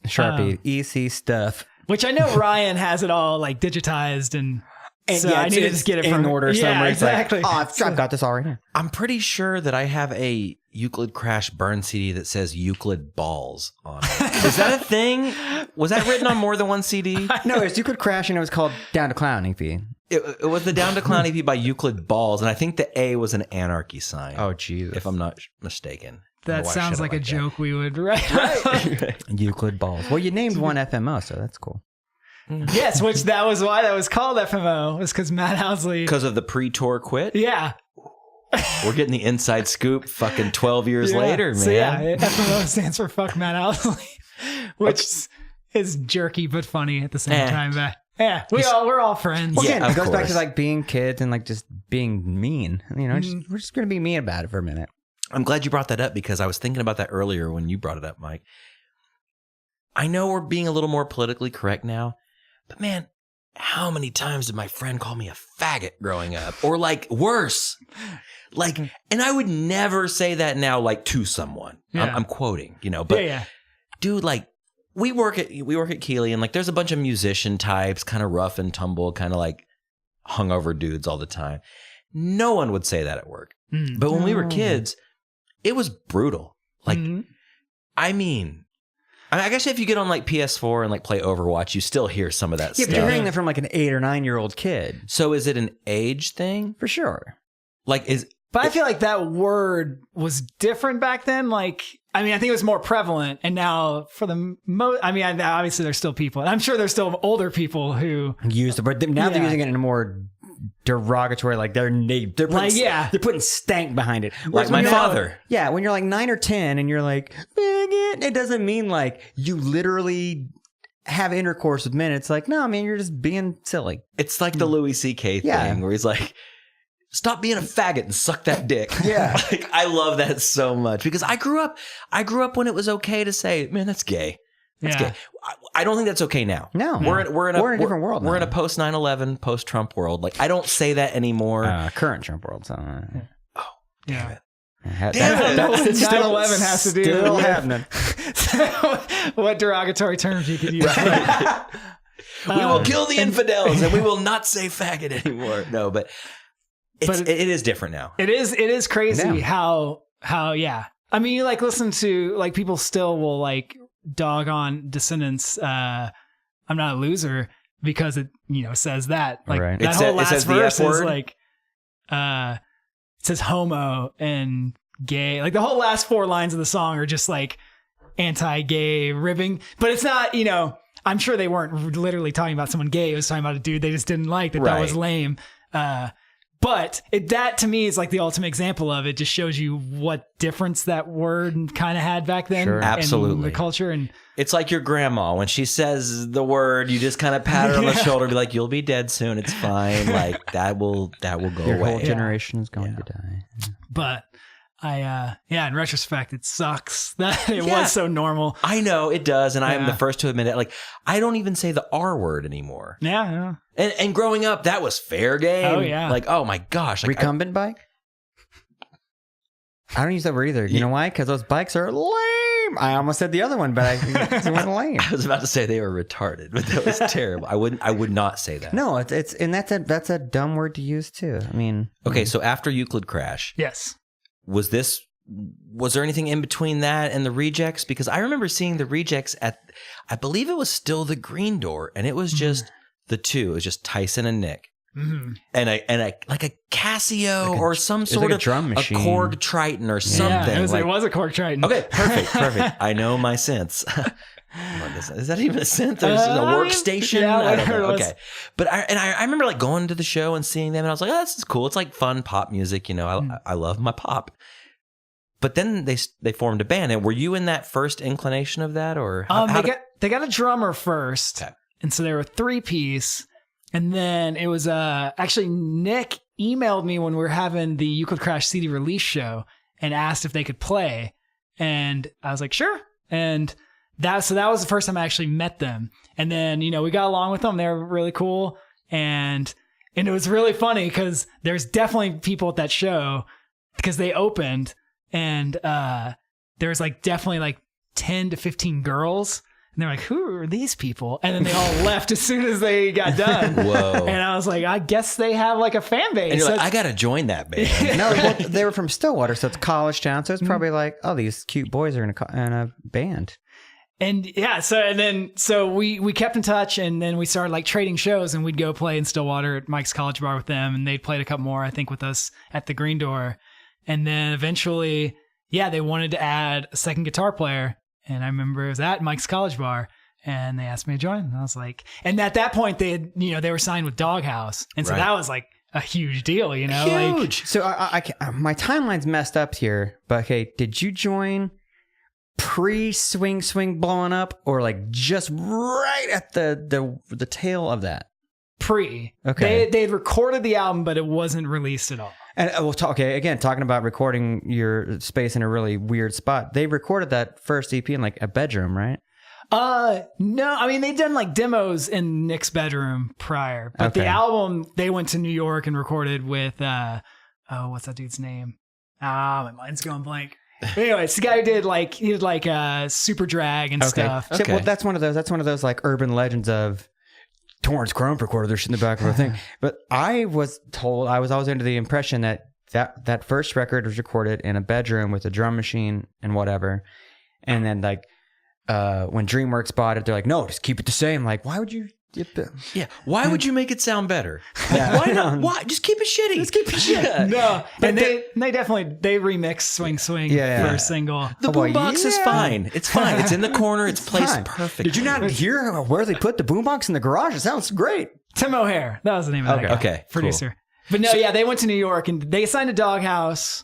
Sharpie, EC stuff. which I know Ryan has it all like digitized, and so I need to just get it in from order Yeah, somewhere. exactly. It's like, oh, I've got this all right here. I'm pretty sure that I have a Euclid Crash burn CD that says Euclid Balls on it. Is that a thing? Was that written on more than one CD? No, it's You Could Crash and it was called Down to Clown EP. It was the Down to Clown EP by Euclid Balls, and I think the A was an anarchy sign. Oh, Jesus. If I'm not mistaken. That Why sounds should I like a that? joke we would write. Euclid Balls. Well, you named one FMO, so that's cool. Yes, which that was why that was called FMO, was because Matt Owsley. Because of the pre-tour quit? Yeah. We're getting the inside scoop fucking 12 years Yeah. later, man. So yeah, FMO stands for Fuck Matt Owsley. which is jerky but funny at the same time. But yeah, we're all friends. Well, Yeah, again, of it goes back course. to like being kids and like just being mean. You know, we're just gonna be mean about it for a minute. I'm glad you brought that up because I was thinking about that earlier when you brought it up, Mike. I know we're being a little more politically correct now, but man, how many times did my friend call me a faggot growing up? Or like worse. Like, and I would never say that now, like to someone. Yeah. I'm quoting, you know, but dude, like we work at Keeley and like there's a bunch of musician types, kind of rough and tumble, kind of like hungover dudes all the time. No one would say that at work. But when we were kids, it was brutal. Like, I mean, I guess if you get on like PS4 and like play Overwatch, you still hear some of that Yeah, stuff. but you're hearing that from like an 8 or 9 year old kid. So is it an age thing? For sure. Like But I feel like that word was different back then. Like, I mean, I think it was more prevalent. And now for the most, I mean, obviously there's still people, and I'm sure there's still older people who Use it, but now they're using it in a more derogatory, like they're putting, Like, they're putting stank behind it. like Whereas my when you're- father. Yeah, when you're like 9 or 10 and you're like, faggot, it doesn't mean like you literally have intercourse with men. It's like, no, man, you're just being silly. It's like the Louis C.K. thing Yeah. where he's like, stop being a faggot and suck that dick. Yeah. Like, I love that so much because I grew up when it was okay to say, man, that's gay. That's gay. I don't think that's okay now. No. We're in a different world We're in now. a post 9/11, post Trump world. Like I don't say that anymore. Current Trump world. So, Damn it. That's 9/11 has to do still with happening. what derogatory terms you could use. We will kill the infidels and we will not say faggot anymore. No, but it is different now. It is crazy Yeah. how I mean, you like listen to like people still will like dog on Descendants. I'm not a loser because it says that like Right. that It whole it last says the verse F is word? like it says homo and gay. Like the whole last 4 lines of the song are just like anti-gay ribbing, but it's not. I'm sure they weren't literally talking about someone gay. It was talking about a dude they just didn't like. That Right. was lame. But that to me is like the ultimate example of it. Just shows you what difference that word kind of had back then. Sure. in Absolutely. the culture. And It's like your grandma when she says the word, you just kind of pat her on the shoulder, and be like, "You'll be dead soon. It's fine. Like that will go Your away." whole generation is going to die. but in retrospect, it sucks that it Yeah. was so normal. I know it does, and I am Yeah. the first to admit it. Like I don't even say the R word anymore. Yeah. And growing up, that was fair game. Oh, yeah. Like oh my gosh, like, Recumbent bike? I don't use that word either. You know why? Because those bikes are lame. I almost said the other one, but it went lame. I was about to say they were retarded, but that was terrible. I would not say that. No, it's and that's a dumb word to use too. I mean, Okay, so after Euclid Crash, Yes. was there anything in between that and the Rejects? Because I remember seeing the Rejects at, I believe it was still the Green Door, and it was just the two. It was just Tyson and Nick. Mm-hmm. And a like a Casio or some sort like a of drum machine. a Korg Triton or something. Yeah, it like- was a Korg Triton. okay, perfect. I know my synths. Is that even a synth or is it a workstation? yeah, I don't whatever know. it was. Okay, but I remember like going to the show and seeing them, and I was like, oh, this is cool. It's like fun pop music, I love my pop. But then they formed a band, and were you in that first inclination of that, or They got a drummer first, Okay. and so they were 3-piece. And then it was actually Nick emailed me when we were having the Euclid Crash CD release show and asked if they could play, and I was like, sure. And that was the first time I actually met them. And then we got along with them. They were really cool, and it was really funny because there's definitely people at that show because they opened, and there was like definitely like 10 to 15 girls. And they're like, who are these people? And then they all left as soon as they got done. Whoa. And I was like, I guess they have like a fan base. and you're like, That's- I gotta join that band. no, well, they were from Stillwater, so it's college town. So it's probably like, oh, these cute boys are in a band. and yeah, so we kept in touch, and then we started like trading shows, and we'd go play in Stillwater at Mike's College Bar with them, and they'd played a couple more, I think, with us at the Green Door. And then eventually, they wanted to add a second guitar player. And I remember it was at Mike's College Bar, and they asked me to join. And I was like, and at that point they had, they were signed with Doghouse. And so Right. that was like a huge deal, Like, Huge. So my timeline's messed up here, but okay, did you join pre-swing blowing up, or like just right at the tail of that? Pre. Okay. They had recorded the album, but it wasn't released at all. And again, talking about recording your space in a really weird spot. They recorded that first EP in like a bedroom, right? No, I mean, they'd done like demos in Nick's bedroom prior, but the album, they went to New York and recorded with, what's that dude's name? My mind's going blank. Anyway, it's the guy who did Super Drag and stuff. Okay. Well, that's one of those like urban legends of Torrance Crump recorded their shit in the back of a thing. But I was always under the impression that first record was recorded in a bedroom with a drum machine and whatever. And then like, when DreamWorks bought it, they're like, no, just keep it the same. Like, why would you? Yeah. Why would you make it sound better? Yeah. Why not? Why? Just keep it shitty. Just keep it shitty. Yeah. No, and they remixed Swing Swing for a single. The boombox is fine. It's fine. It's in the corner. It's placed perfect. Did you not hear where they put the boombox in the garage? It sounds great. Tim O'Hare. That was the name of that guy. Okay. Producer. Cool. But no, they went to New York and they signed a Doghouse,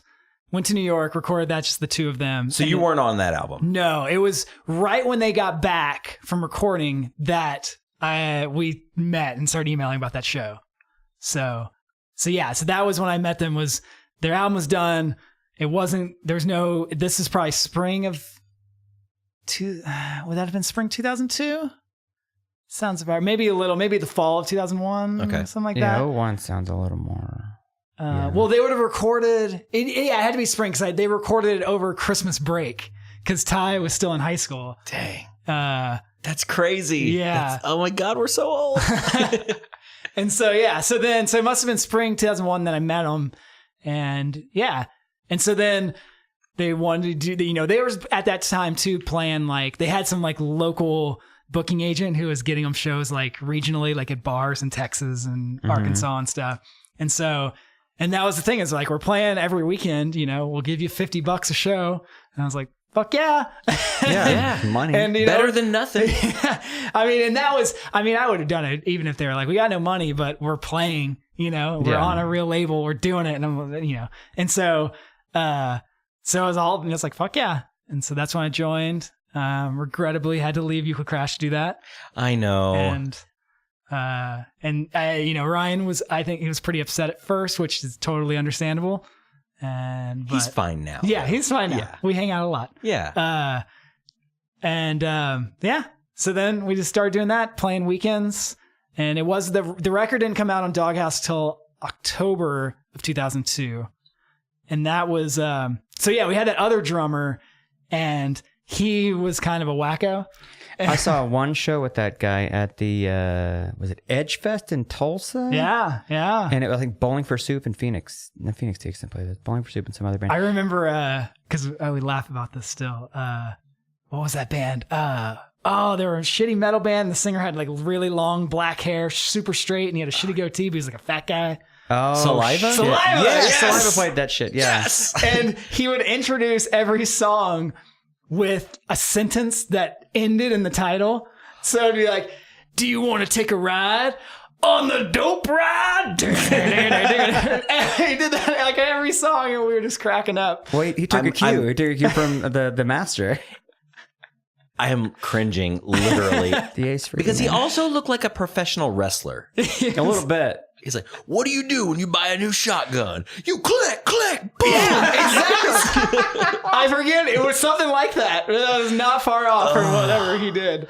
went to New York, recorded that, just the two of them. So you weren't on that album? No, it was right when they got back from recording that we met and started emailing about that show. So that was when I met them. Was their album was done. It wasn't. This is probably spring of would that have been spring 2002? Sounds about maybe the fall of 2001. Okay, something like that. 01 sounds a little more. Well, they would have recorded. It had to be spring because they recorded it over Christmas break because Ty was still in high school. Dang. That's crazy. Yeah. Oh my God, we're so old. And so it must have been spring 2001 that I met them. And and so then they wanted to do, they were at that time too playing like, they had some like local booking agent who was getting them shows like regionally, like at bars in Texas and Arkansas and stuff. And so, and that was the thing, is like, we're playing every weekend, we'll give you $50 a show. And I was like, fuck yeah. Yeah. Money. And, better than nothing. I mean, and that was, I would have done it even if they were like, we got no money, but we're playing, we're on a real label, we're doing it. And I'm, and so I was all just like, fuck yeah. And so that's when I joined. Regrettably had to leave You Could Crash to do that. I know. And Ryan was, I think he was pretty upset at first, which is totally understandable. But he's fine now. Yeah, he's fine now. Yeah. We hang out a lot. Yeah. So then we just started doing that, playing weekends. And it was the record didn't come out on Doghouse till October of 2002. And that was, we had that other drummer and he was kind of a wacko. I saw one show with that guy at the, was it Edge Fest in Tulsa? Yeah. And it was like Bowling for Soup in Phoenix. No, Phoenix Takes didn't play this. Bowling for Soup and some other band. I remember, because we laugh about this still. What was that band? They were a shitty metal band. The singer had like really long black hair, super straight, and he had a shitty goatee, but he was like a fat guy. Oh, Saliva? Saliva! Yes! Yes! Saliva played that shit. Yeah. Yes. And he would introduce every song with a sentence that ended in the title. So it'd be like, do you want to take a ride on the dope ride? And he did that like every song, and we were just cracking up. Well, he took a cue. He took a cue from the master. I am cringing, literally. The ace for because he also looked like a professional wrestler. A little bit. He's like, what do you do when you buy a new shotgun? You click, boom. Yeah, exactly. I forget. It was something like that. It was not far off from whatever he did.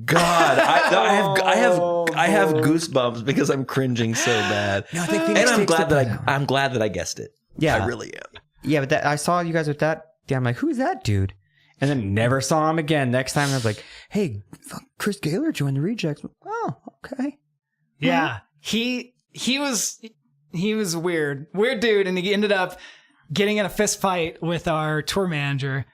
God, I have goosebumps because I'm cringing so bad. No, I think and I'm glad that I guessed it. Yeah, I really am. Yeah, but I saw you guys with that. Yeah, I'm like, who's that dude? And then never saw him again. Next time I was like, hey, Chris Gaylor joined the Rejects. Oh, okay. Yeah, he was weird dude, and he ended up getting in a fist fight with our tour manager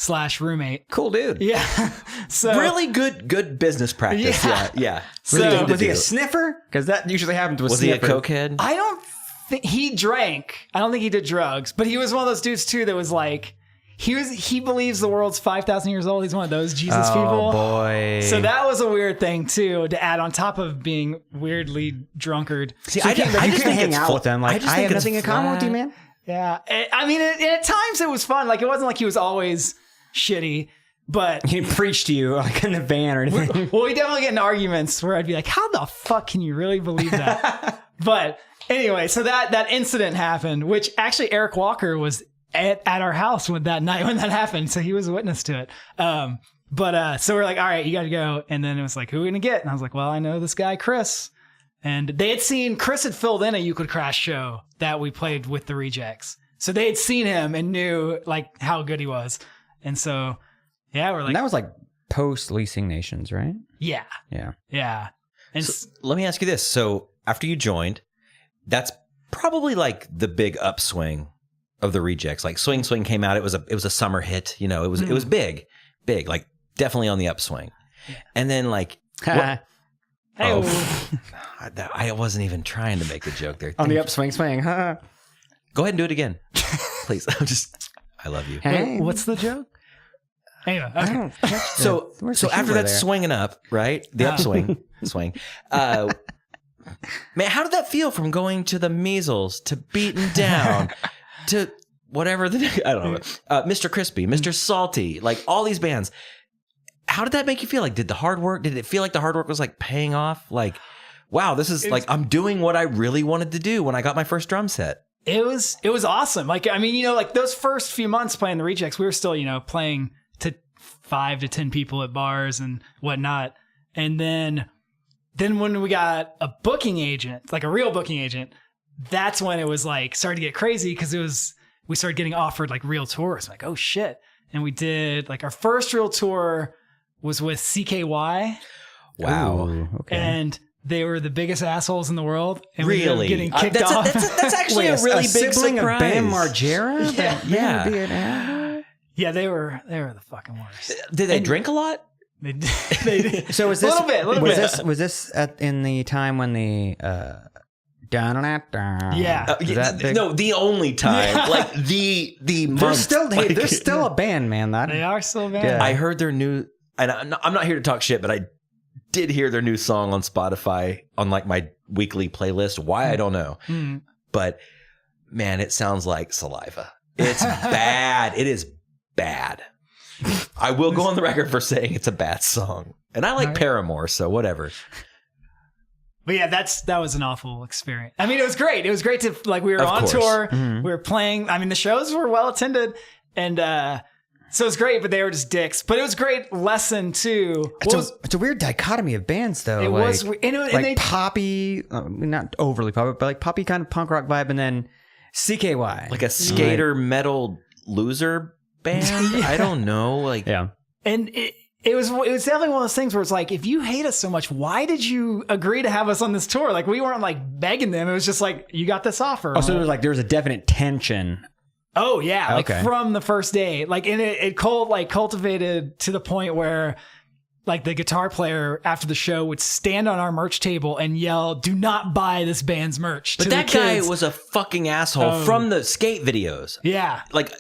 / roommate. Cool dude. Yeah. So really good business practice. Yeah. So was he a sniffer? Because that usually happens with sniffer. Was he a cokehead? I don't think he drank. I don't think he did drugs, but he was one of those dudes too that was like, he believes the world's 5,000 years old. He's one of those Jesus people. Oh boy. So that was a weird thing too, to add on top of being weirdly drunkard. See, I just think hang out with them. Like, I have nothing in common with you, man. Yeah. I mean, at times it was fun. Like, it wasn't like he was always shitty. But He preached to you like in the van or anything. well, we definitely get in arguments where I'd be like, how the fuck can you really believe that? But anyway, so that incident happened, which actually Eric Walker was at our house that night when that happened. So he was a witness to it. So we're like, all right, you got to go. And then it was like, who are we going to get? And I was like, well, I know this guy, Chris. And Chris had filled in a You Could Crash show that we played with the Rejects. So they had seen him and knew like how good he was. And so, yeah, we're like, And that was like post Leasing Nations, right? yeah. Yeah. Yeah. And So, let me ask you this. So after you joined, that's probably like the big upswing of the Rejects. Like Swing Swing came out. It was a summer hit. You know, it was big, like definitely on the upswing. And then like, I wasn't even trying to make the joke there. On the upswing swing, huh? Go ahead and do it again, please. I love you. Hey. what's the joke? Anyway, okay. So after that swinging up, right? The upswing, swing. Man, how did that feel from going to the Measles to Beaten Down to whatever I don't know, Mr. Crispy, Mr. Salty, like all these bands? How did that make you feel? Like, did it feel like the hard work was like paying off? Like, wow, this is like, I'm doing what I really wanted to do when I got my first drum set. It was awesome. Like, I mean, you know, like those first few months playing the Rejects, we were still, you know, playing to 5 to 10 people at bars and whatnot. And then when we got a booking agent, like a real booking agent, that's when it was like started to get crazy because we started getting offered like real tours. Like, oh shit. And we did like our first real tour was with CKY. Wow. Ooh, okay. And they were the biggest assholes in the world. And we Really? were getting kicked off. That's actually a really big sibling surprise. of Bam Margera? Yeah. Yeah, they were the fucking worst. Did they drink a lot? They did. So was this a little bit. Was this in the time when the Yeah. Is that big? No, the only time. Yeah. Like the They're month. still Like, they're still a band, man. That They are still bad. Yeah. I heard their new, and I'm not here to talk shit, but I did hear their new song on Spotify on like my weekly playlist. Why, I don't know. But man, it sounds like Saliva. It's bad. It is bad. I will go on the record for saying it's a bad song. And I like Paramore, so whatever. But yeah, that was an awful experience. I mean, it was great. It was great to like we were Of on course. tour, we were playing. I mean, the shows were well attended, and so it was great. But they were just dicks. But it was a great lesson too. It's a weird dichotomy of bands, though. It like, was, and like poppy, not overly poppy, but like poppy kind of punk rock vibe, and then CKY, Like a skater metal loser band? I don't know. Like, yeah. And it was definitely one of those things where it's like, if you hate us so much, why did you agree to have us on this tour? Like, we weren't like begging them. It was just like, you got this offer. Oh, so there was a definite tension. Oh yeah, like Okay. from the first day, like, and it cultivated to the point where, like, the guitar player after the show would stand on our merch table and yell, "Do not buy this band's merch." but to that the guy kids. was a fucking asshole from the skate videos. Yeah. Like,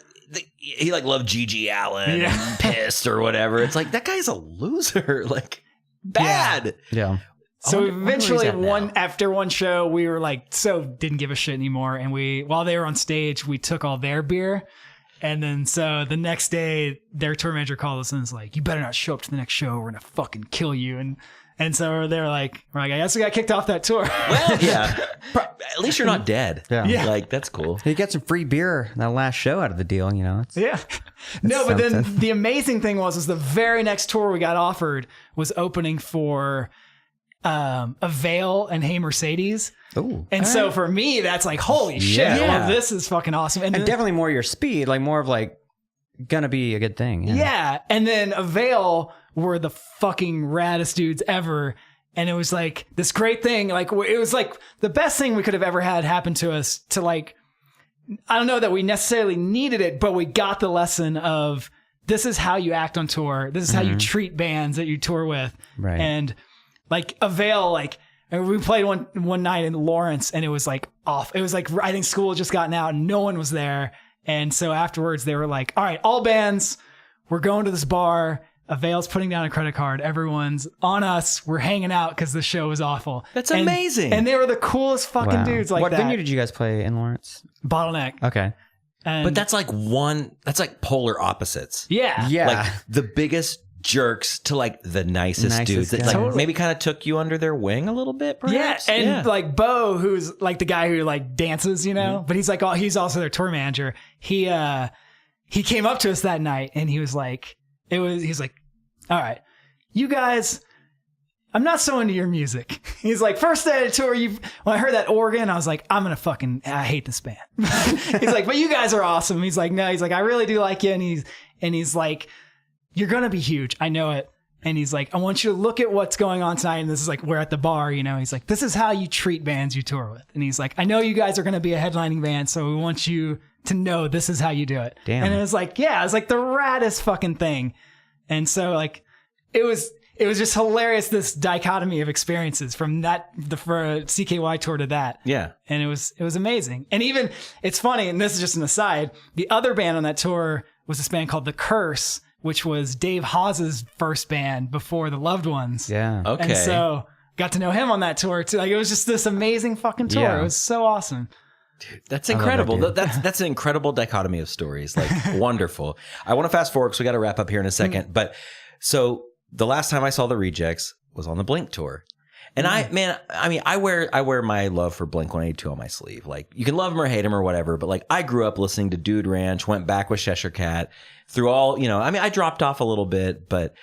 he like loved Gigi Allen and Pissed or whatever. It's like, that guy's a loser. Like, bad. Yeah. So wonder where eventually, he's at now. after one show, we were like, didn't give a shit anymore. And while they were on stage, we took all their beer. And then so the next day, their tour manager called us and was like, "You better not show up to the next show. We're gonna fucking kill you." And so they're like, I guess we got kicked off that tour. Well, yeah. At least you're not dead. Yeah. Like, that's cool. You get some free beer that last show out of the deal, you know. It's, Yeah. No, but then something. the amazing thing was the very next tour we got offered was opening for Avail and Hey Mercedes. ooh. And so for me, that's like, holy shit. Yeah. Well, this is fucking awesome. And definitely more your speed, like more of like gonna be a good thing. yeah. And then Avail were the fucking raddest dudes ever. And it was like this great thing. Like, it was like the best thing we could have ever had happen to us to, like, I don't know that we necessarily needed it, but we got the lesson of this is how you act on tour. This is how you treat bands that you tour with. Right. And like Avail, like, and we played one night in Lawrence and it was like off. It was like, I think school had just gotten out and no one was there. And so afterwards they were like, all right, all bands, we're going to this bar. Avail's putting down a credit card. Everyone's on us. We're hanging out because the show was awful. That's And- amazing. And they were the coolest fucking Wow. dudes like what that. venue did you guys play in Lawrence? Bottleneck. Okay. And But that's like polar opposites. yeah. Yeah. Like the biggest jerks to like the nicest dudes that guy. like Totally. maybe kind of took you under their wing a little bit, Yeah, perhaps. and like Bo, who's like the guy who like dances, you know, but he's like he's also their tour manager. He came up to us that night and he's like, all right, you guys, I'm not so into your music. He's like, first day of the tour, when I heard that organ, I was like, I hate this band. He's like, but you guys are awesome. He's like, no, he's like, I really do like you. And he's like, you're going to be huge. I know it. And he's like, I want you to look at what's going on tonight. And this is like, we're at the bar, you know, he's like, this is how you treat bands you tour with. And he's like, I know you guys are going to be a headlining band. So we want you to know this is how you do it. Damn. And it was like, yeah, it was like the raddest fucking thing. And so like, it was just hilarious, this dichotomy of experiences from for a CKY tour to that. Yeah. And it was amazing. And even, it's funny, and this is just an aside, the other band on that tour was this band called The Curse, which was Dave Hawes's first band before the Loved Ones. Yeah. Okay. And so got to know him on that tour too. Like it was just this amazing fucking tour. Yeah. It was so awesome. That's love that incredible. dude. That's an incredible dichotomy of stories. Like wonderful. I want to fast forward because we got to wrap up here in a second. But so the last time I saw the Rejects was on the Blink tour. And I wear my love for Blink 182 on my sleeve. Like you can love them or hate them or whatever, but like I grew up listening to Dude Ranch, went back with Cheshire Cat through all, you know, I dropped off a little bit, but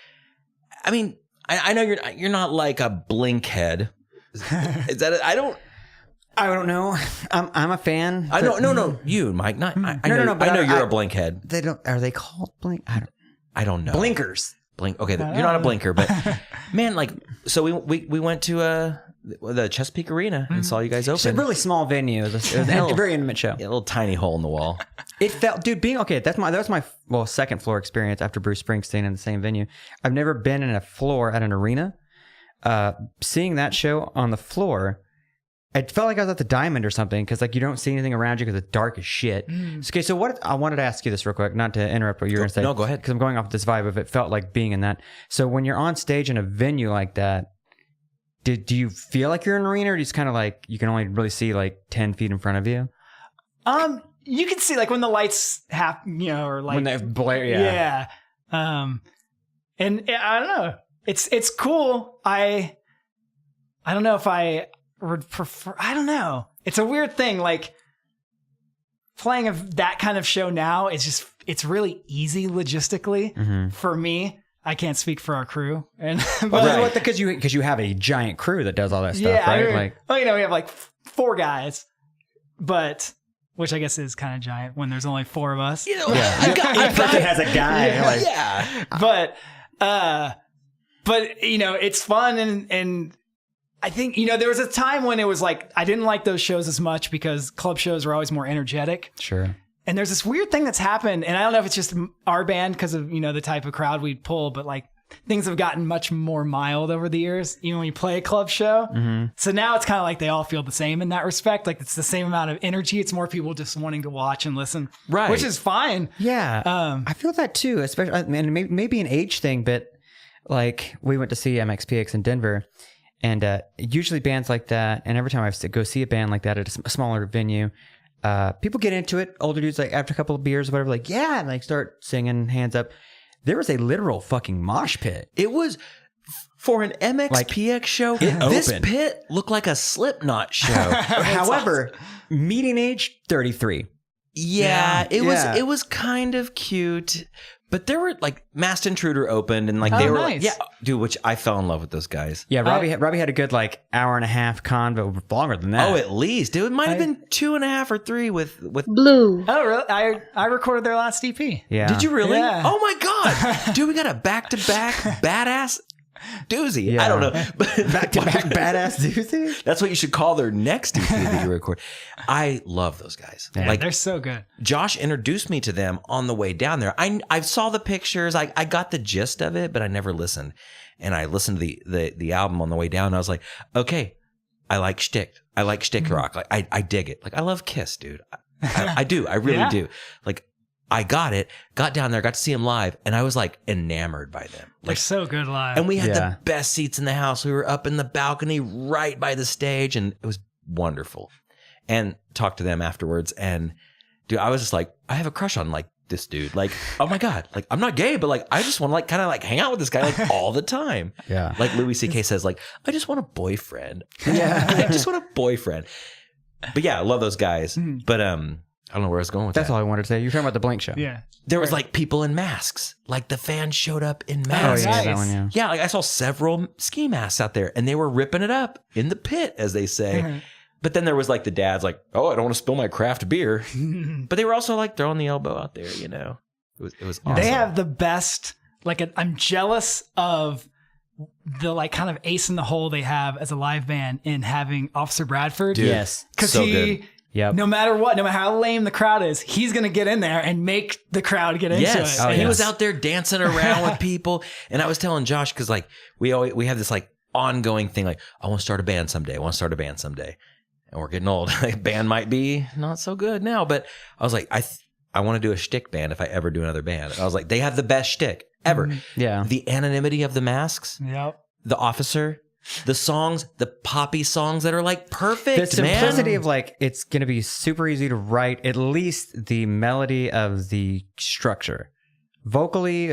I mean, I know you're not like a Blink head. Is that I don't know. I'm a fan. I don't no you Mike not I know, but I know you're I- a Blink head. Are they called Blink? I don't know. Blinkers. Blink. Okay, you're not a blinker, but man, like, so we went to the Chesapeake Arena and saw you guys It's a open. really small venue. It was a very intimate show. Yeah, a little tiny hole in the wall. It felt, dude, that was my second floor experience after Bruce Springsteen in the same venue. I've never been in a floor at an arena. Seeing that show on the floor, it felt like I was at the Diamond or something because like you don't see anything around you because it's dark as shit. Okay, so what I wanted to ask you this real quick, not to interrupt what you were going to say. No, go ahead. Because I'm going off this vibe of it felt like being in that. So when you're on stage in a venue like that, do you feel like you're in an arena, or do you just kind of like you can only really see like 10 feet in front of you? You can see like when the lights happen, you know, or like When they blare, yeah. And I don't know. It's cool. I don't know if I would prefer. I don't know. It's a weird thing. Like playing that kind of show now is it's really easy logistically for me. I can't speak for our crew, and but Because you have a giant crew that does all that stuff, yeah, right? well, you know, we have like 4 guys, but which I guess is kind of giant when there's only 4 of us. You know, Each person has a guy. yeah. But you know, it's fun and I think, you know, there was a time when it was like I didn't like those shows as much because club shows were always more energetic. Sure. And there's this weird thing that's happened, and I don't know if it's just our band because of, you know, the type of crowd we'd pull, but like things have gotten much more mild over the years, even when you play a club show. So now it's kind of like they all feel the same in that respect. Like it's the same amount of energy. It's more people just wanting to watch and listen, Right. which is fine. Yeah. I feel that too, especially, and maybe an age thing, but like we went to see MXPX in Denver, and usually bands like that, and every time I go see a band like that at a smaller venue, people get into it. Older dudes, like after a couple of beers or whatever, like, yeah, and like start singing, hands up. There was a literal fucking mosh pit. It was for an MXPX show. This opened. pit looked like a Slipknot show. However, median age 33. Yeah, Yeah. it was kind of cute. But there were like Masked Intruder opened and like they Oh, were nice. yeah, dude, which I fell in love with those guys. Yeah, Robbie had a good like hour and a half convo, longer than that. Oh, at least it might have been 2.5 or 3 with. Blue. Oh, really? I recorded their last EP. yeah. Did you really? Yeah. Oh my god, dude, we got a back-to-back badass doozy. Yeah. I don't know, but Back-to-back badass doozy? That's what you should call their next EP that you record. I love those guys. Yeah. Like They're so good. Josh introduced me to them on the way down there. I saw the pictures. I got the gist of it, but I never listened. And I listened to the album on the way down. And I was like, okay, I like shtick. I like shtick rock. Like I dig it. Like I love Kiss, dude. I do. I really Yeah. do. Like I got it. Got down there. Got to see them live, and I was like enamored by them. They're Like, so good live. and we had Yeah. the best seats in the house. We were up in the balcony right by the stage, and it was wonderful. And talked to them afterwards, and dude, I was just like, I have a crush on like this dude. Like, oh my God, like I'm not gay, but like I just want to like kind of like hang out with this guy like all the time. Yeah. Like Louis C.K. says, like, I just want a boyfriend. Yeah. I just want a boyfriend. But yeah, I love those guys. But I don't know where I was going with That's that. all I wanted to say. You're talking about the Blink show. Yeah. There was like people in masks. Like the fans showed up in Oh, masks. yeah, Nice. that one, yeah. Yeah, like I saw several ski masks out there and they were ripping it up in the pit, as they say. But then there was like the dads like, oh, I don't want to spill my craft beer. But they were also like throwing the elbow out there, you know. It was awesome. They have the best, like, I'm jealous of the, like, kind of ace in the hole they have as a live band in having Officer Bradford. Dude, Yes. Because so he, good. Yep. no matter what, no matter how lame the crowd is, he's going to get in there and make the crowd get into Yes. it. Oh, And he yes. was out there dancing around with people. And I was telling Josh, because like we have this like ongoing thing, like, I want to start a band someday. I want to start a band someday. And we're getting old. Like, band might be not so good now, but I was like, I want to do a shtick band if I ever do another band. And I was like, they have the best shtick ever. Yeah. The anonymity of the masks, Yep. the officer, the songs, the poppy songs that are like perfect, The simplicity man. of like, it's going to be super easy to write at least the melody of the structure. Vocally,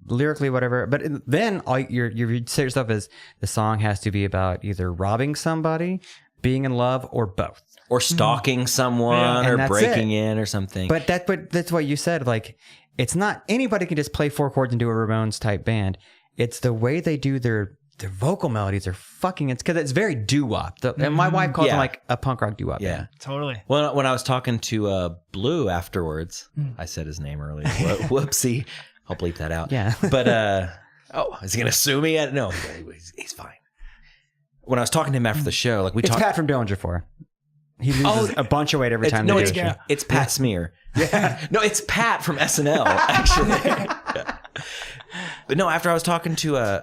lyrically, whatever. But then all you say yourself is the song has to be about either robbing somebody, being in love, or both. Or stalking someone, And or that's breaking it. in or something. But that's what you said. Like, it's not anybody can just play 4 chords and do a Ramones type band. It's the way they do their vocal melodies are fucking. It's because it's very doo wop. And my wife calls them Yeah. like a punk rock doo wop. yeah. Totally. Well, when I was talking to Blue afterwards, I said his name earlier. Whoopsie. I'll bleep that out. Yeah. But, oh, is he going to sue me? No, he's fine. When I was talking to him after the show, like we It's talked. Pat from Dillinger 4. He loses a bunch of weight every time. No, they it's, do a show. it's Pat Smear. Yeah. No, it's Pat from SNL, actually. Yeah. But no, after I was talking to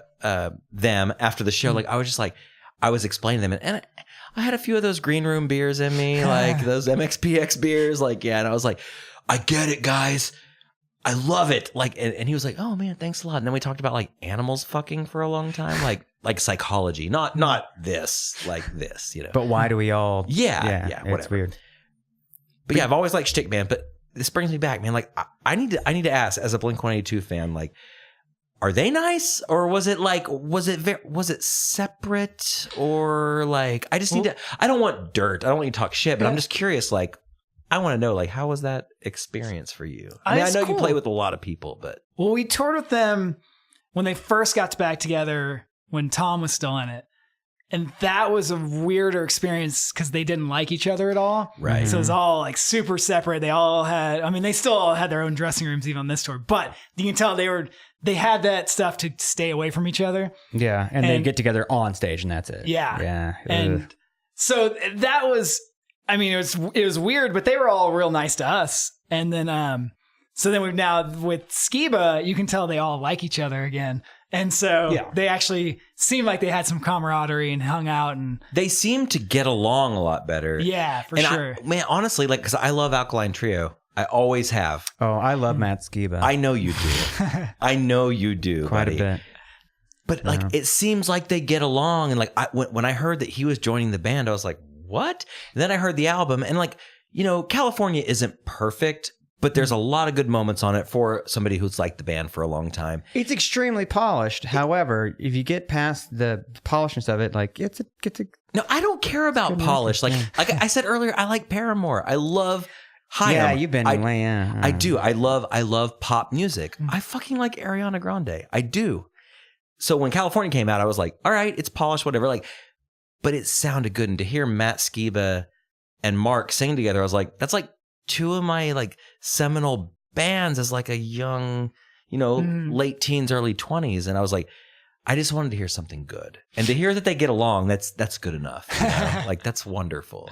them after the show, like I was just like, I was explaining to them, and I had a few of those green room beers in me, like those MXPX beers, like, yeah. And I was like, I get it, guys. I love it. Like, and he was like, oh man, thanks a lot. And then we talked about like animals fucking for a long time, like psychology, not this, like this, you know. But why do we all? Yeah, whatever. It's weird. But yeah, I've always liked shtick band, but this brings me back, man. Like, I need to ask, as a Blink-182 fan, like, are they nice, or was it separate, or like, I just need to. I don't want dirt. I don't want you to talk shit, but I'm just curious. Like, I want to know, like, how was that experience for you? I mean, I It's know cool. you play with a lot of people, but Well, we toured with them when they first got back together when Tom was still in it. And that was a weirder experience because they didn't like each other at all. Right. So it was all like super separate. They all had, I mean, they still all had their own dressing rooms even on this tour, but you can tell they had that stuff to stay away from each other. Yeah, and they And- get together on stage, and that's it. Yeah. Yeah. And Ugh. so that was, I mean, it was weird, but they were all real nice to us. And then, so then we've now with Skiba, you can tell they all like each other again. And so they actually seemed like they had some camaraderie and hung out, and they seem to get along a lot better. yeah, for And sure. man, honestly, like, because I love Alkaline Trio. I always have. Oh, I love Matt Skiba. I know you do. I know you do. quite buddy. a bit. But like, it seems like they get along. And like, when I heard that he was joining the band, I was like, what? And then I heard the album, and like, you know, California isn't perfect, but there's a lot of good moments on it for somebody who's liked the band for a long time. It's extremely polished. However, if you get past the polishness of it, like it's a No, I don't care about polish. Like I said earlier, I like Paramore. I love Haim. yeah. You've been way yeah. I do. I love pop music. I fucking like Ariana Grande. I do. So when California came out, I was like, all right, it's polished, whatever. Like, but it sounded good. And to hear Matt Skiba and Mark sing together, I was like, that's like two of my like seminal bands as like a young, you know, late teens, early 20s. And I was like, I just wanted to hear something good. And to hear that they get along, that's good enough. You know? Like, that's wonderful.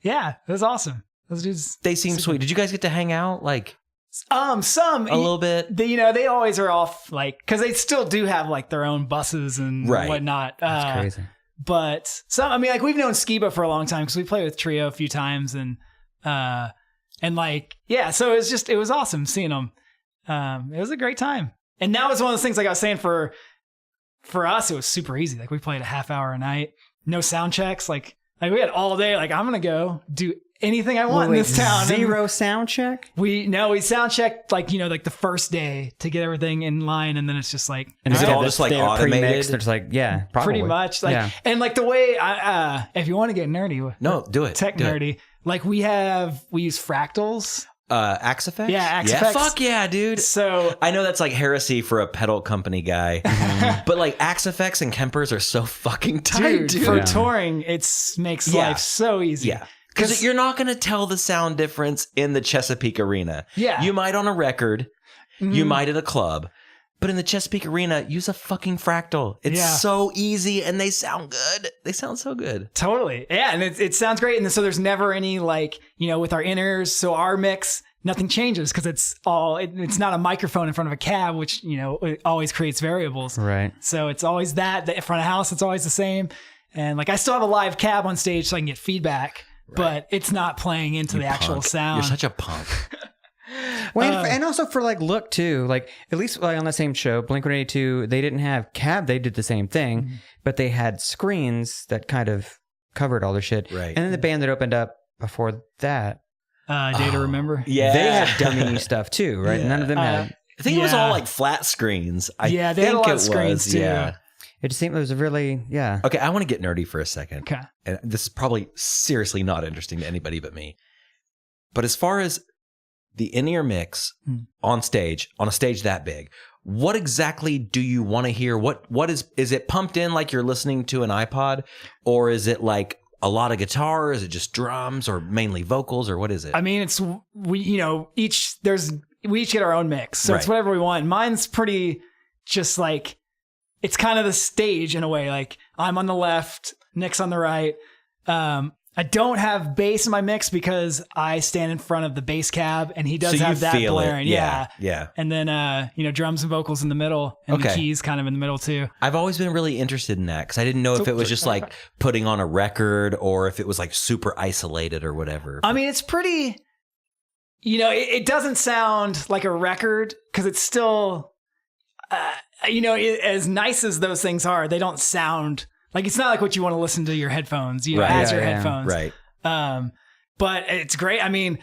Yeah, it was awesome. Those dudes, They seem sweet. Did you guys get to hang out like some a little bit? They, you know, they always are off like because they still do have like their own buses and Right. whatnot. That's crazy. But some, I mean, like we've known Skiba for a long time because we played with Trio a few times, and like yeah, so it was awesome seeing them. It was a great time, and now it's one of those things like I was saying for us, it was super easy. Like we played a half hour a night, no sound checks. Like we had all day. Like I'm gonna go do anything I want in this town. Zero sound check? We sound checked like the first day to get everything in line, and then it's just like, And is it all Yeah, just like they're automated? pre-mixed. They're just like, yeah, probably. pretty much like, Yeah. and like the way if you want to get nerdy, No, do it. tech Do it. nerdy, like we use fractals. Axe Effects? Yeah, Axe yeah, Effects. fuck yeah, dude. So I know that's like heresy for a pedal company guy, but like Axe Effects and Kempers are so fucking tight, dude. for touring, makes Yeah. life so easy. Yeah. Because you're not going to tell the sound difference in the Chesapeake Arena. Yeah. You might on a record, you might at a club, but in the Chesapeake Arena, use a fucking fractal. It's Yeah. so easy and they sound good. They sound so good. Totally. Yeah. And it sounds great. And so there's never any like, with our inners. So our mix, nothing changes because it's not a microphone in front of a cab, which, it always creates variables. Right. So it's always that in front of house. It's always the same. And like, I still have a live cab on stage so I can get feedback, but it's not playing into the actual Punk. sound. You're such a punk. Well, and also for like look too, like at least like on the same show, Blink-182, they didn't have cab. They did the same thing, but they had screens that kind of covered all their shit. Right. And then the band that opened up before that, Day to Remember. Yeah. they had dummy stuff too, right? Yeah. None of them had. I think it was Yeah. all like flat screens. They had a lot of screens too. Yeah. It just seemed it was really, yeah. Okay, I want to get nerdy for a second. Okay. And this is probably seriously not interesting to anybody but me. But as far as the in-ear mix on a stage that big, what exactly do you want to hear? What is it pumped in like you're listening to an iPod, or is it like a lot of guitar? Or is it just drums, or mainly vocals, or what is it? I mean, it's we each get our own mix, so it's Right. whatever we want. Mine's pretty just like it's kind of the stage in a way. Like I'm on the left, Nick's on the right. I don't have bass in my mix because I stand in front of the bass cab, and he does So you have that feel it. blaring. Yeah, yeah. And then drums and vocals in the middle, and the Okay. keys kind of in the middle too. I've always been really interested in that because I didn't know if it was just like putting on a record or if it was like super isolated or whatever. I mean, it's pretty. It doesn't sound like a record because it's still, as nice as those things are, they don't sound like it's not like what you want to listen to your headphones, Right. as Yeah, your yeah. headphones. Right. But it's great. I mean,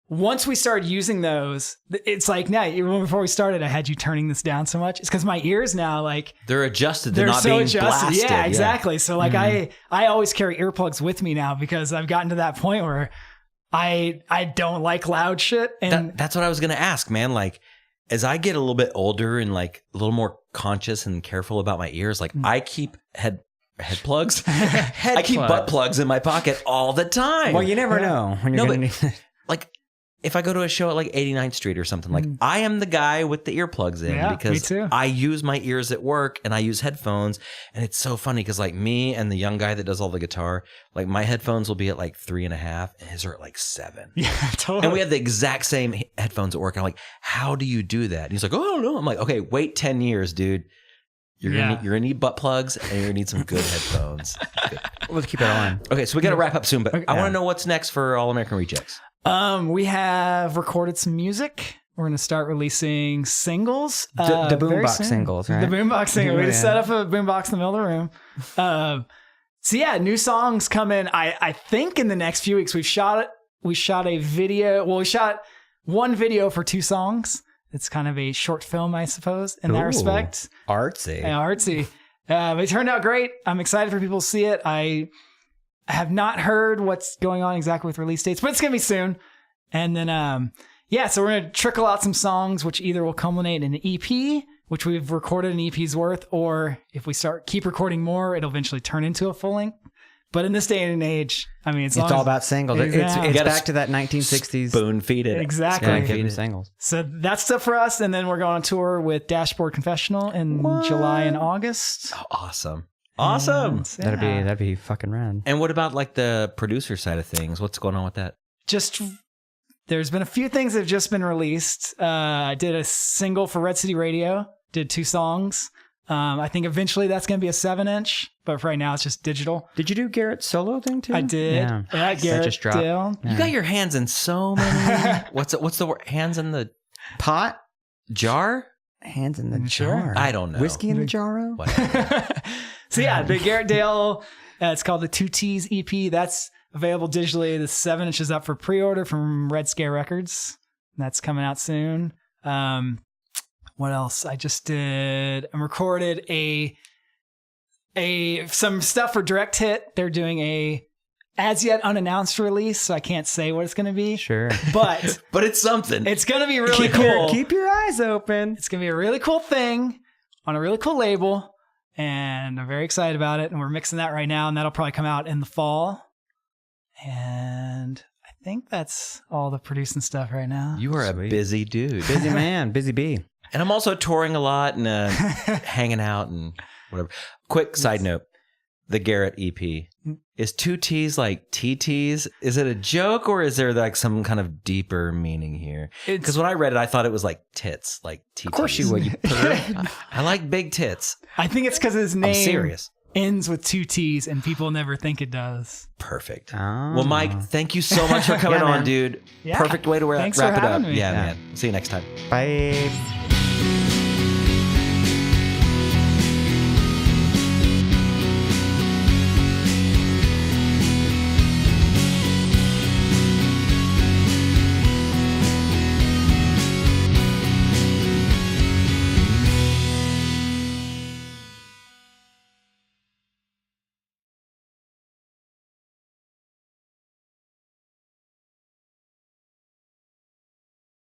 once we started using those, it's like now, even before we started, I had you turning this down so much. It's because my ears now, like, They're adjusted. they're not so being adjusted. blasted. Yeah, exactly. So like I always carry earplugs with me now because I've gotten to that point where I don't like loud shit. And That's what I was going to ask, man. Like, as I get a little bit older and like a little more conscious and careful about my ears, like I keep head plugs. I keep butt plugs in my pocket all the time. Well, you never know when you're No, going to need. like if I go to a show at like 89th Street or something, like I am the guy with the earplugs in Yeah, me because too. I use my ears at work and I use headphones. And it's so funny because like me and the young guy that does all the guitar, like my headphones will be at like 3.5 and his are at like 7. yeah, totally. And we have the exact same headphones at work. I'm like, how do you do that? And he's like, oh, I don't know. I'm like, okay, wait 10 years, dude. You're gonna need butt plugs and you're gonna need some good headphones. Good. Let's keep it on. Okay, so we got to wrap up soon, but I want Yeah. to know what's next for All American Rejects. We have recorded some music. We're going to start releasing singles. The very boombox soon. singles, right? The boombox single. We just Yeah. set up a boombox in the middle of the room. So yeah, new songs come in. I think in the next few weeks. We shot a video. Well, we shot one video for 2 songs. It's kind of a short film, I suppose, in that Ooh. respect. Artsy. Yeah, artsy. It turned out great. I'm excited for people to see it. I have not heard what's going on exactly with release dates, but it's going to be soon. And then, so we're going to trickle out some songs, which either will culminate in an EP, which we've recorded an EP's worth, or if we keep recording more, it'll eventually turn into a full length. But in this day and age, I mean, it's All about singles. Exactly. It's Gotta back to that 1960s. Spoon feed it. Exactly. Yeah, give them singles. So that's stuff for us. And then we're going on tour with Dashboard Confessional in July and August. Oh, awesome. Awesome. And, yeah. That'd be fucking rad. And what about like the producer side of things? What's going on with that? Just there's been a few things that have just been released. I did a single for Red City Radio, did 2 songs. I think eventually that's going to be a 7-inch, but for right now it's just digital. Did you do Garrett's solo thing too? I did. Yeah. Garrett That just dropped. Dale. You got your hands in so many. What's the word? Hands in the Pot? jar? Hands in the Sure. jar. I don't know. Whiskey in the jarro? Whatever. So yeah, the Garrett Dale. It's called the 2 T's EP. That's available digitally. The 7 inch is up for pre-order from Red Scare Records. That's coming out soon. What else? I recorded some stuff for Direct Hit. They're doing a as yet unannounced release, so I can't say what it's going to be. Sure. But But it's something. it's going to be really cool. Keep your eyes open. It's going to be a really cool thing on a really cool label, and I'm very excited about it. And we're mixing that right now, and that'll probably come out in the fall. And I think that's all the producing stuff right now. You are Sweet. a busy dude. Busy man, busy bee. And I'm also touring a lot and hanging out and whatever. Quick side note. The Garrett EP. Is 2 T's like TT's? Is it a joke or is there like some kind of deeper meaning here? Because when I read it, I thought it was like tits, like TT's. Of course you would. You I like big tits. I think it's because his I'm name serious. ends with 2 T's, and people never think it does. Perfect. Oh. Well, Mike, thank you so much for coming Yeah, on, man. dude. Yeah. Perfect way to wrap Thanks it for up. having me. Yeah, Yeah. man. See you next time. Bye.